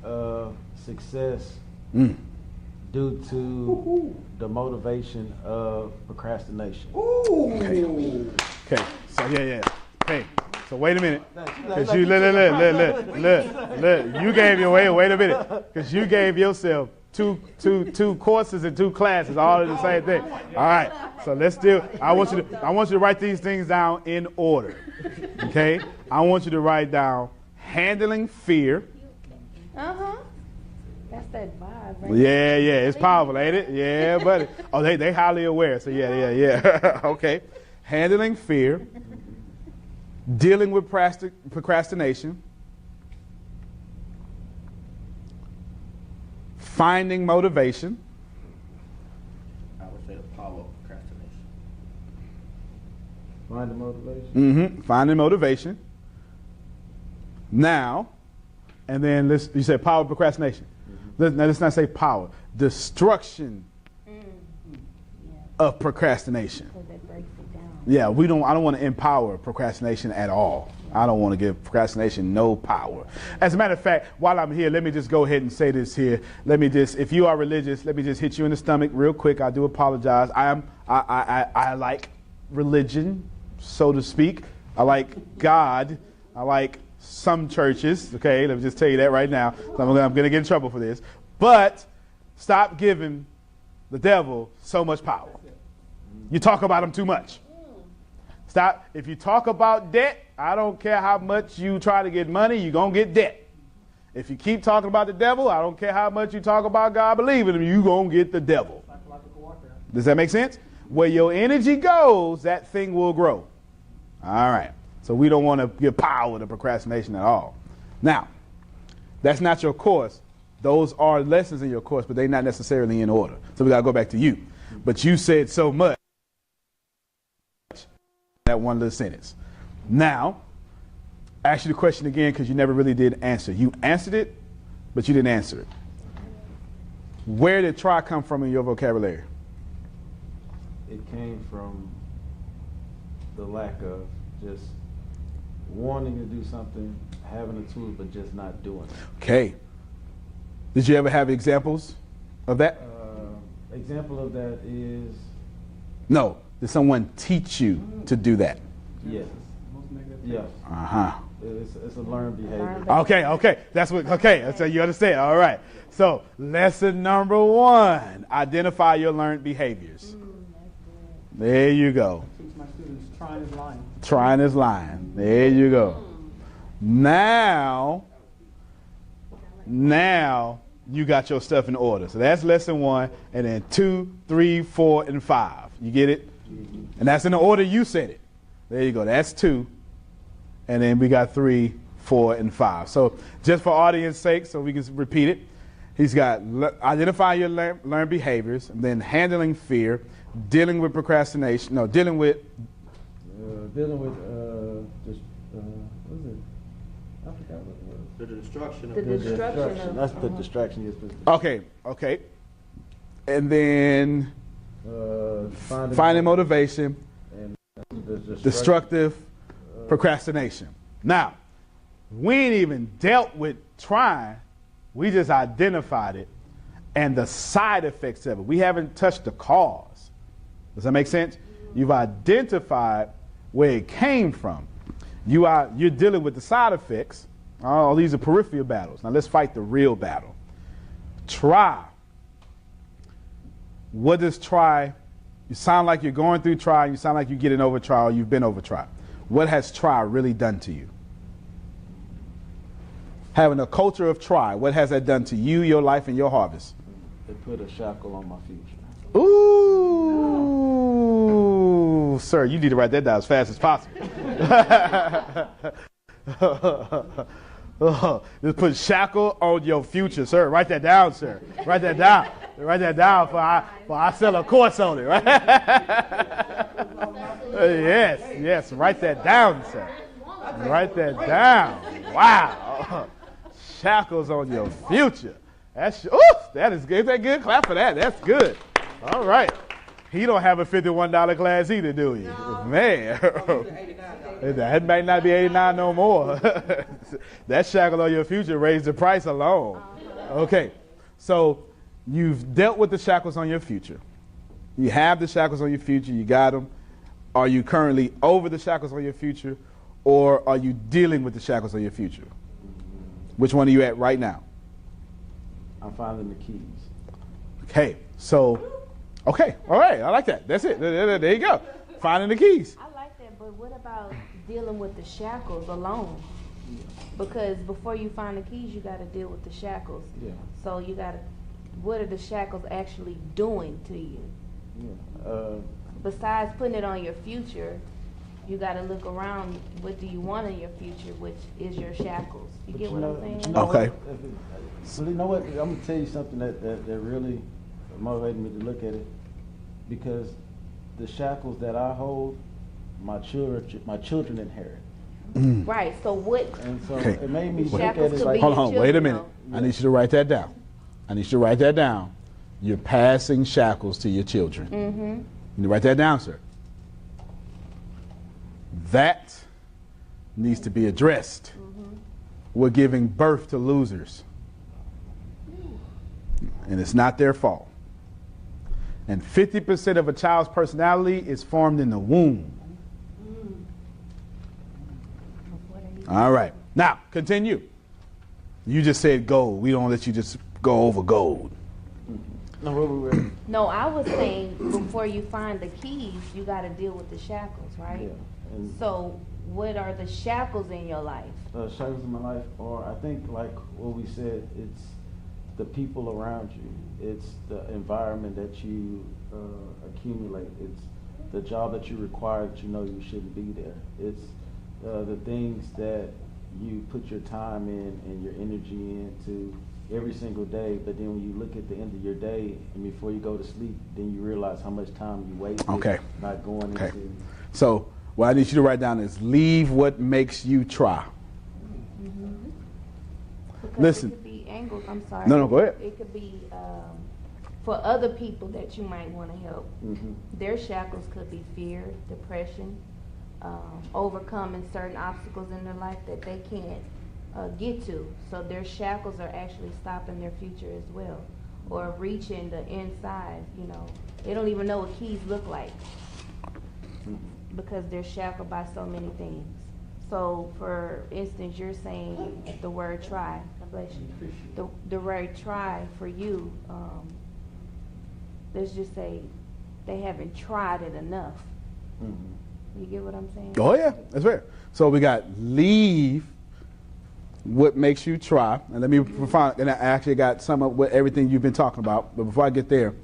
S9: of success due to the motivation of procrastination.
S8: Okay. So yeah. Okay. So wait a minute. Because you look. You gave your wait a minute. Because you gave yourself two courses and 2 classes, all in the same thing. All right. So let's do. I want you to write these things down in order. Okay. I want you to write down handling fear.
S7: That's that vibe, right?
S8: Yeah. It's powerful, ain't it? Yeah, buddy. Oh, they highly aware. So yeah. Okay. Handling fear. Dealing with procrastination. Finding motivation.
S10: I would say the power of procrastination.
S9: Finding motivation.
S8: Finding motivation. Now, and then you say power of procrastination. Now let's not say power. Destruction of procrastination. Yeah, I don't want to empower procrastination at all. I don't want to give procrastination no power. As a matter of fact, while I'm here, let me just go ahead and say this here. If you are religious, let me just hit you in the stomach real quick. I do apologize. I like religion, so to speak. I like God. I like some churches. Okay, let me just tell you that right now. So I'm going to get in trouble for this. But stop giving the devil so much power. You talk about him too much. Stop. If you talk about debt, I don't care how much you try to get money, you're going to get debt. If you keep talking about the devil, I don't care how much you talk about God believing him, you're going to get the devil. Does that make sense? Where your energy goes, that thing will grow. All right. So we don't want to give power to procrastination at all. Now, that's not your course. Those are lessons in your course, but they're not necessarily in order. So we got to go back to you. But you said so much. That one little sentence. Now, ask you the question again because you never really did answer. You answered it, but you didn't answer it. Where did try come from in your vocabulary?
S9: It came from the lack of just wanting to do something, having the tools, but just not doing it.
S8: Okay. Did you ever have examples of that?
S9: Example of that is...
S8: No. Did someone teach you to do that?
S9: Yes. Yes.
S8: Uh-huh.
S9: It's a learned behavior.
S8: Okay. That's what, okay. So you understand. All right. So lesson number 1, identify your learned behaviors. There you go.
S6: I teach my students trying is lying.
S8: Trying is lying. There you go. Now you got your stuff in order. So that's lesson 1, and then 2, 3, 4, and 5. You get it? And that's in the order you said it. There you go. That's 2. And then we got 3, 4, and 5. So just for audience sake, so we can repeat it, he's got identify your learned behaviors, and then handling fear, dealing with procrastination, dealing with
S9: what is it? I forgot what it was.
S10: The destruction.
S7: The destruction.
S9: That's the distraction.
S8: Okay. And then finding motivation, and destructive procrastination. Now, we ain't even dealt with trying. We just identified it and the side effects of it. We haven't touched the cause. Does that make sense? You've identified where it came from. You're dealing with the side effects. Oh, these are peripheral battles. Now let's fight the real battle. Try. What does try? You sound like you're going through try. You sound like you're getting over try, or you've been over try. What has try really done to you? Having a culture of try, what has that done to you, your life, and your harvest?
S9: It put a shackle on my future.
S8: Ooh, sir, you need to write that down as fast as possible. Just put shackle on your future, sir. Write that down, sir. Write that down. Write that down for I sell a course on it, right? yes. Write that down, sir. Write that down. Wow. Shackles on your future. That is good. Is that good? Clap for that. That's good. All right. He don't have a $51 class either, do you? No. Man. That might not be 89 no more. That shackle on your future raised the price alone. Okay. So you've dealt with the shackles on your future. You have the shackles on your future. You got them. Are you currently over the shackles on your future, or are you dealing with the shackles on your future? Which one are you at right now?
S9: I'm finding the keys.
S8: Okay. So, okay. All right. I like that. That's it. There you go. Finding the keys.
S7: I like that, but what about dealing with the shackles alone? Because before you find the keys, you got to deal with the shackles.
S9: Yeah.
S7: So you got to, what are the shackles actually doing to you?
S9: Yeah.
S7: Besides putting it on your future, you got to look around. What do you want in your future, which is your shackles? You get what I'm saying?
S8: Okay.
S9: So you know what? I'm gonna tell you something that really motivated me to look at it, because the shackles that I hold, my children inherit.
S7: Right. So what?
S9: And so it made me look at
S7: shackles
S9: it
S7: could
S9: like.
S7: be
S8: Hold
S7: your
S8: on. Wait a
S7: children,
S8: minute.
S7: though.
S8: I need you to write that down. You're passing shackles to your children. Mm-hmm. You write that down, sir. That needs to be addressed. Mm-hmm. We're giving birth to losers. And it's not their fault. And 50% of a child's personality is formed in the womb. All right. Now, continue. You just said gold. We don't let you just go over gold.
S7: No, I was saying before you find the keys, you got to deal with the shackles, right?
S9: Yeah.
S7: So what are the shackles in your life?
S9: Shackles in my life, or I think like what we said, it's the people around you. It's the environment that you accumulate. It's the job that you require that you know you shouldn't be there. It's the things that you put your time in and your energy into every single day, but then when you look at the end of your day and before you go to sleep, then you realize how much time you wasted not going into.
S8: So what I need you to write down is leave what makes you try.
S7: Because
S8: Listen.
S7: it could be angles. I'm sorry.
S8: No, go ahead.
S7: It could be for other people that you might want to help. Their shackles could be fear, depression, overcoming certain obstacles in their life that they can't get to. So their shackles are actually stopping their future as well, or reaching the inside. You know, they don't even know what keys look like because they're shackled by so many things. So, for instance, you're saying the word try. God bless you. The word try for you, let's just say they haven't tried it enough. You get what I'm saying?
S8: Oh, yeah. That's fair. So we got leave what makes you try. And let me find, and I actually got some of what everything you've been talking about. But before I get there,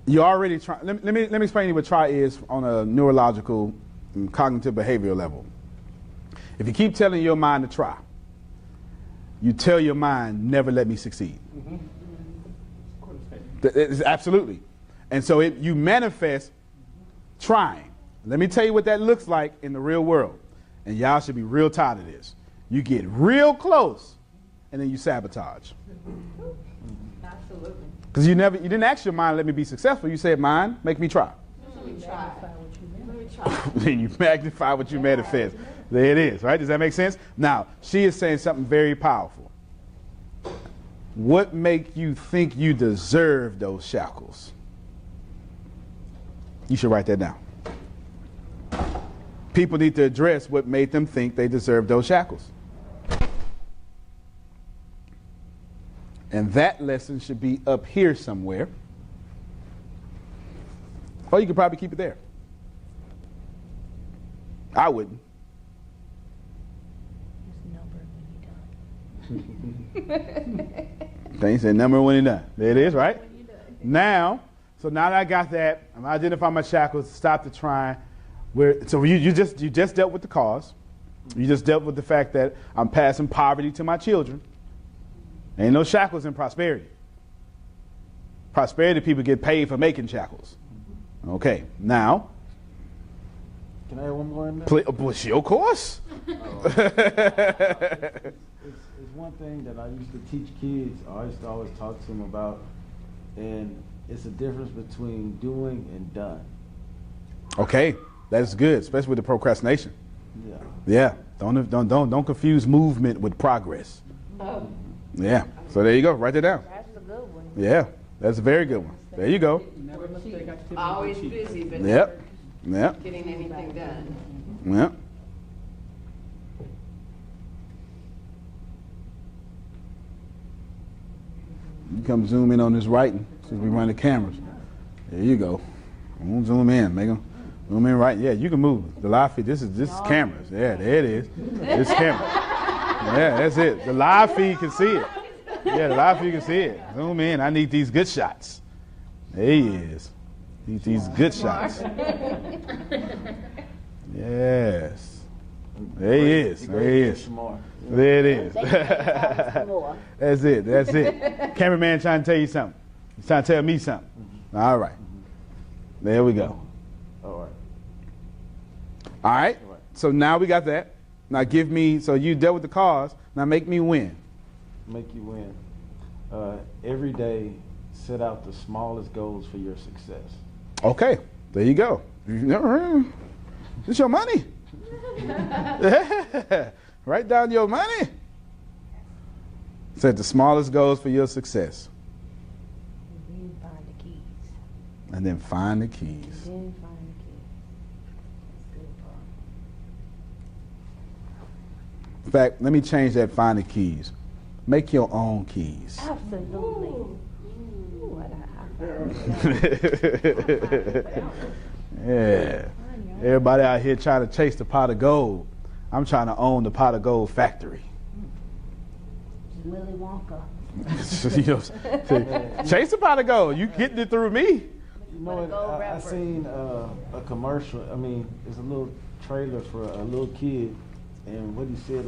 S8: you already try. Let me explain to you what try is on a neurological and cognitive behavioral level. If you keep telling your mind to try, you tell your mind, never let me succeed. Absolutely. And so you manifest trying. Let me tell you what that looks like in the real world. And y'all should be real tired of this. You get real close, and then you sabotage.
S7: Absolutely.
S8: Because you didn't ask your mind, let me be successful. You said, mind, make me try. Then you magnify what you manifest. There it is, right? Does that make sense? Now, she is saying something very powerful. What make you think you deserve those shackles? You should write that down. People need to address what made them think they deserve those shackles. And that lesson should be up here somewhere. Or you could probably keep it there. I wouldn't. They said number when you're done. There it is, right? Now, so now that I got that, I'm identifying my shackles, stop the trying. So you just dealt with the cause. You just dealt with the fact that I'm passing poverty to my children. Ain't no shackles in prosperity. Prosperity people get paid for making shackles. Okay, now.
S9: Can I have one more in there?
S8: Of course.
S9: It's one thing that I used to teach kids. I used to always talk to them about, and it's a difference between doing and done.
S8: Okay, that's good, especially with the procrastination.
S9: Yeah.
S8: Yeah, don't confuse movement with progress.
S7: Oh,
S8: Yeah, so there you go. Write that down.
S7: that's a good one.
S8: Yeah, that's a very good one. There you go.
S6: Never mistake activity.
S11: Always busy, but
S8: Yep.
S11: never
S8: Yep.
S11: getting anything done.
S8: Yep. You come zoom in on this writing since we run the cameras. There you go. I'm gonna zoom in, make them zoom in right. Yeah, you can move. The live feed. This is cameras. Yeah, there it is. It's camera. Yeah, that's it. The live feed can see it. Yeah, the live feed can see it. Zoom in. I need these good shots. There he is. Need these good shots. Yes. There he is. There he is. There it is. That's it. That's it. Cameraman trying to tell you something. He's trying to tell me something. All right. There we go.
S9: All right.
S8: All right. So now we got that. Now give me, so you dealt with the cause. Now make me win.
S9: Make you win. Every day, set out the smallest goals for your success.
S8: Okay. There you go. It's your money. Write down your money. Set the smallest goals for your success.
S7: And then find the keys.
S8: And then find the keys.
S7: And then find the keys. That's good, bro.
S8: In fact, let me change that find the keys. Make your own keys.
S7: Absolutely. Ooh, what a
S8: Yeah. Everybody out here trying to chase the pot of gold. I'm trying to own the pot of gold factory.
S7: Willy Wonka.
S8: You know, chase the pot of gold. You getting it through me.
S9: You know what? I seen a commercial. I mean, it's a little trailer for a little kid, and what he said,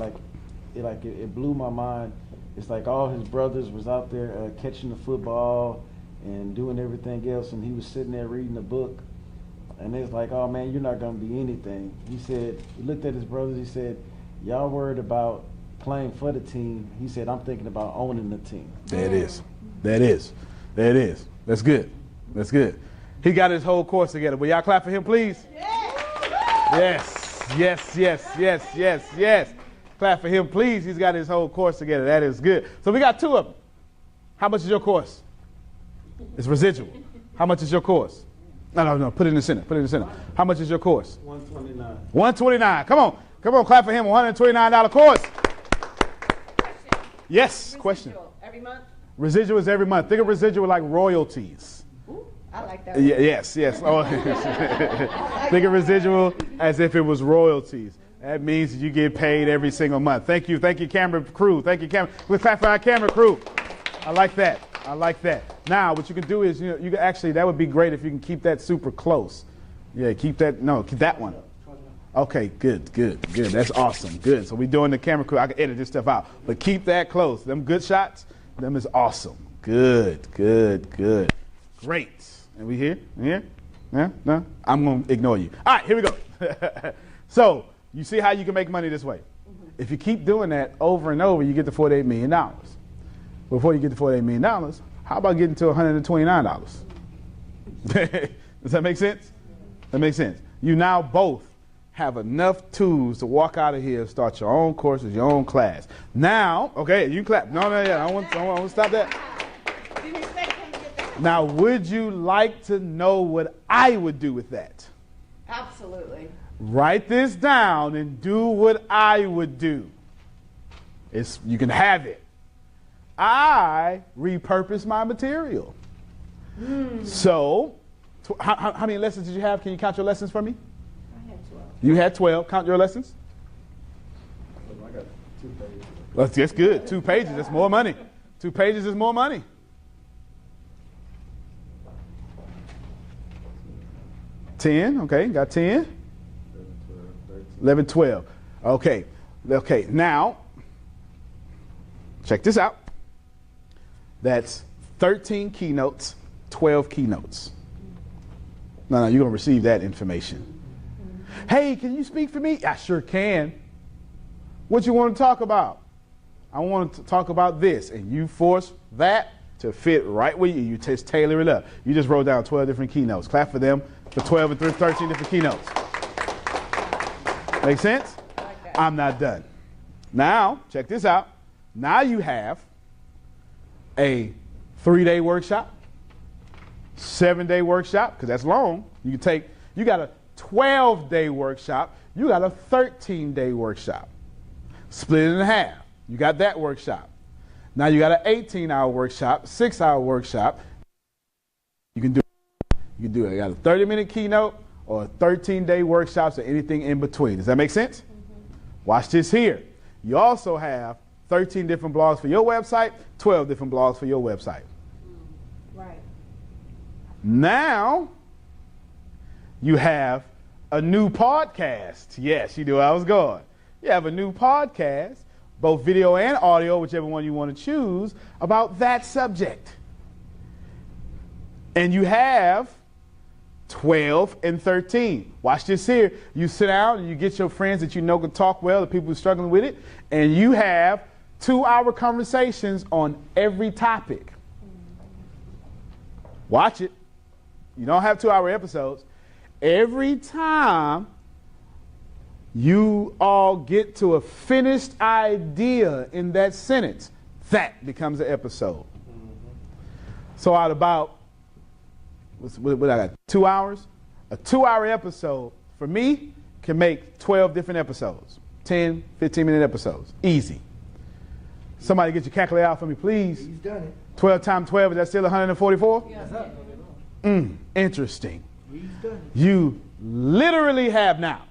S9: it blew my mind. It's like all his brothers was out there catching the football and doing everything else, and he was sitting there reading a book. And it's like, oh man, you're not gonna be anything. He said, he looked at his brothers. He said, y'all worried about playing for the team. He said, I'm thinking about owning the team.
S8: There it is. There it is. There it is. That's good. That's good. He got his whole course together. Will y'all clap for him, please? Yes. Yes, yes, yes, yes, yes. Clap for him, please. He's got his whole course together. That is good. So we got two of them. How much is your course? It's residual. How much is your course? No. Put it in the center. Put it in the center. How much is your course?
S9: $129.
S8: $129. Come on. Come on. Clap for him. $129 course. Yes. Question.
S11: Every month?
S8: Residual is every month. Think of residual like royalties.
S11: Ooh, I like that.
S8: Yes. Oh. Think of residual as if it was royalties. That means you get paid every single month. Thank you, camera crew. Thank you, camera. Let's clap for our camera crew. I like that. I like that. Now, what you can do is, you can actually, that would be great if you can keep that super close. Yeah, keep that one. Okay, good. That's awesome. Good. So we're doing the camera crew. I can edit this stuff out. But keep that close. Them good shots, them is awesome. Good. Great. And we here? Yeah? No? I'm going to ignore you. All right, here we go. So, you see how you can make money this way. If you keep doing that over and over, you get to $48 million. Before you get to $48 million, how about getting to $129? Does that make sense? That makes sense. You now both have enough tools to walk out of here and start your own courses, your own class. Now, okay, you clap. No, I don't want to stop that. Now, would you like to know what I would do with that?
S11: Absolutely.
S8: Write this down and do what I would do. You can have it. I repurpose my material. So, how many lessons did you have? Can you count your lessons for me?
S7: I had 12.
S8: You had 12. Count your lessons.
S9: I got 2 pages.
S8: That's good. 2 pages. That's more money. 2 pages is more money. 10. Okay, got 10. 11, 12. Okay. Now, check this out. That's 13 keynotes, 12 keynotes. No, you're going to receive that information. Hey, can you speak for me? I sure can. What you want to talk about? I want to talk about this. And you force that to fit right with you. You just tailor it up. You just wrote down 12 different keynotes. Clap for them for 12 and 13 different keynotes. Make sense?
S11: Okay.
S8: I'm not done. Now, check this out. Now you have a 3-day workshop, 7-day workshop, because that's long. You got a 12-day workshop. You got a 13-day workshop. Split it in half. You got that workshop. Now you got an 18-hour workshop, 6-hour workshop. You can do it. You got a 30-minute keynote or a 13-day workshops or anything in between. Does that make sense? Mm-hmm. Watch this here. You also have 13 different blogs for your website, 12 different blogs for your website.
S7: Right.
S8: Now you have a new podcast. Yes, you knew where I was going. You have a new podcast, both video and audio, whichever one you want to choose, about that subject. And you have 12 and 13. Watch this here. You sit down and you get your friends that you know can talk well, the people who are struggling with it, and you have 2-hour conversations on every topic. Watch it. You don't have 2-hour episodes. Every time you all get to a finished idea in that sentence, that becomes an episode. So out about, what I got, 2 hours? A 2-hour episode, for me, can make 12 different episodes. 10, 15-minute episodes. Easy. Somebody get your calculator out for me, please.
S10: He's done it.
S8: 12 times 12, is that still 144?
S11: Yeah.
S8: Interesting.
S10: He's done it.
S8: You literally have now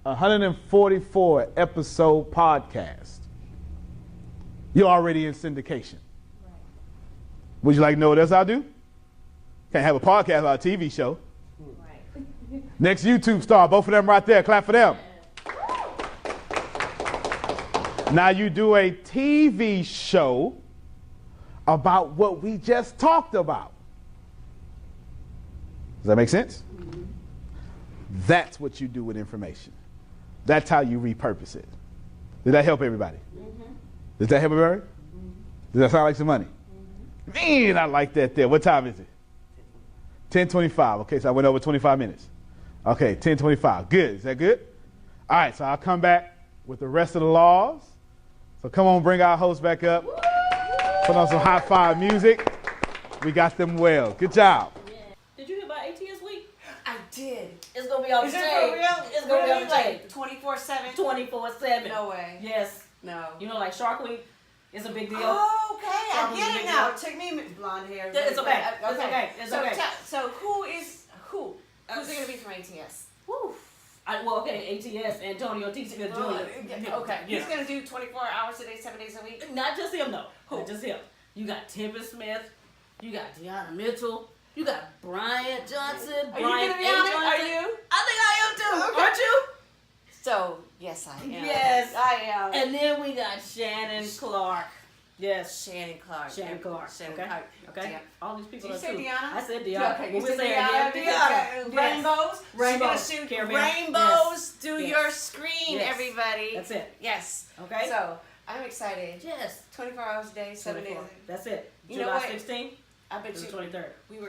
S8: 144 episode podcast. You're already in syndication.
S7: Right.
S8: Would you like to know what else I'll do? Can't have a podcast about a TV show.
S7: Right.
S8: Next YouTube star, both of them right there. Clap for them. Now you do a TV show about what we just talked about. Does that make sense? Mm-hmm. That's what you do with information. That's how you repurpose it. Did that help everybody? Mm-hmm. Does that help everybody? Mm-hmm. Does that sound like some money? Mm-hmm. Man, I like that there. What time is it? 10:25. Okay, so I went over 25 minutes. Okay, 10:25. Good. Is that good? All right, so I'll come back with the rest of the laws. So come on, bring our host back up. Put on some high five music. We got them well. Good job.
S3: Yeah. Did you hear about ATS Week?
S4: I did.
S3: It's gonna be on
S4: Is
S3: the
S4: it
S3: stage.
S4: for real?
S3: It's gonna be on the stage.
S4: Like 24/7?
S3: 24/7.
S4: No way.
S3: Yes.
S4: No.
S3: You know, like Shark Week is a big deal.
S4: Oh, okay. I
S3: Shark Week's a
S4: get it
S3: big
S4: now.
S3: deal.
S4: It took me blonde hair.
S3: It's okay. It's okay. It's
S4: so,
S3: okay.
S4: So who? Who's it gonna be from ATS?
S3: Woo. Well, okay, ATS, Antonio T. Jr.
S4: Okay.
S3: Yeah.
S4: He's gonna do 24 hours a day, 7 days a week.
S3: Not just him, though.
S4: Who?
S3: Not just him. You got Tempest Smith. You got Deanna Mitchell. You got Brian Johnson.
S4: Are you
S3: Brian
S4: gonna be
S3: A.
S4: on it?
S3: Johnson.
S4: Are you?
S3: I think I am too.
S4: Okay.
S3: Aren't you?
S4: So yes, I am.
S3: Yes.
S4: I am.
S3: And then we got Shannon Clark. Yes.
S4: Shannon Clark.
S3: Shannon Clark.
S4: Shannon
S3: Okay.
S4: Clark.
S3: Okay.
S4: Deanna.
S3: All these people
S4: Did you
S3: are
S4: say
S3: too.
S4: Deanna?
S3: I said Deanna.
S4: Okay, you
S3: We're
S4: said
S3: saying
S4: Deanna.
S3: Deanna.
S4: Deanna. Rainbows.
S3: Rainbows.
S4: She's gonna shoot
S3: Caribbean.
S4: rainbows
S3: Yes.
S4: through
S3: Yes.
S4: your screen,
S3: Yes.
S4: everybody.
S3: That's it.
S4: Yes.
S3: Okay.
S4: So I'm excited.
S3: Yes.
S4: 24 hours a day, 7 days.
S3: 24. That's it.
S4: You know
S3: July
S4: what?
S3: 16th
S4: I bet
S3: to the
S4: you
S3: 23rd.
S4: we were.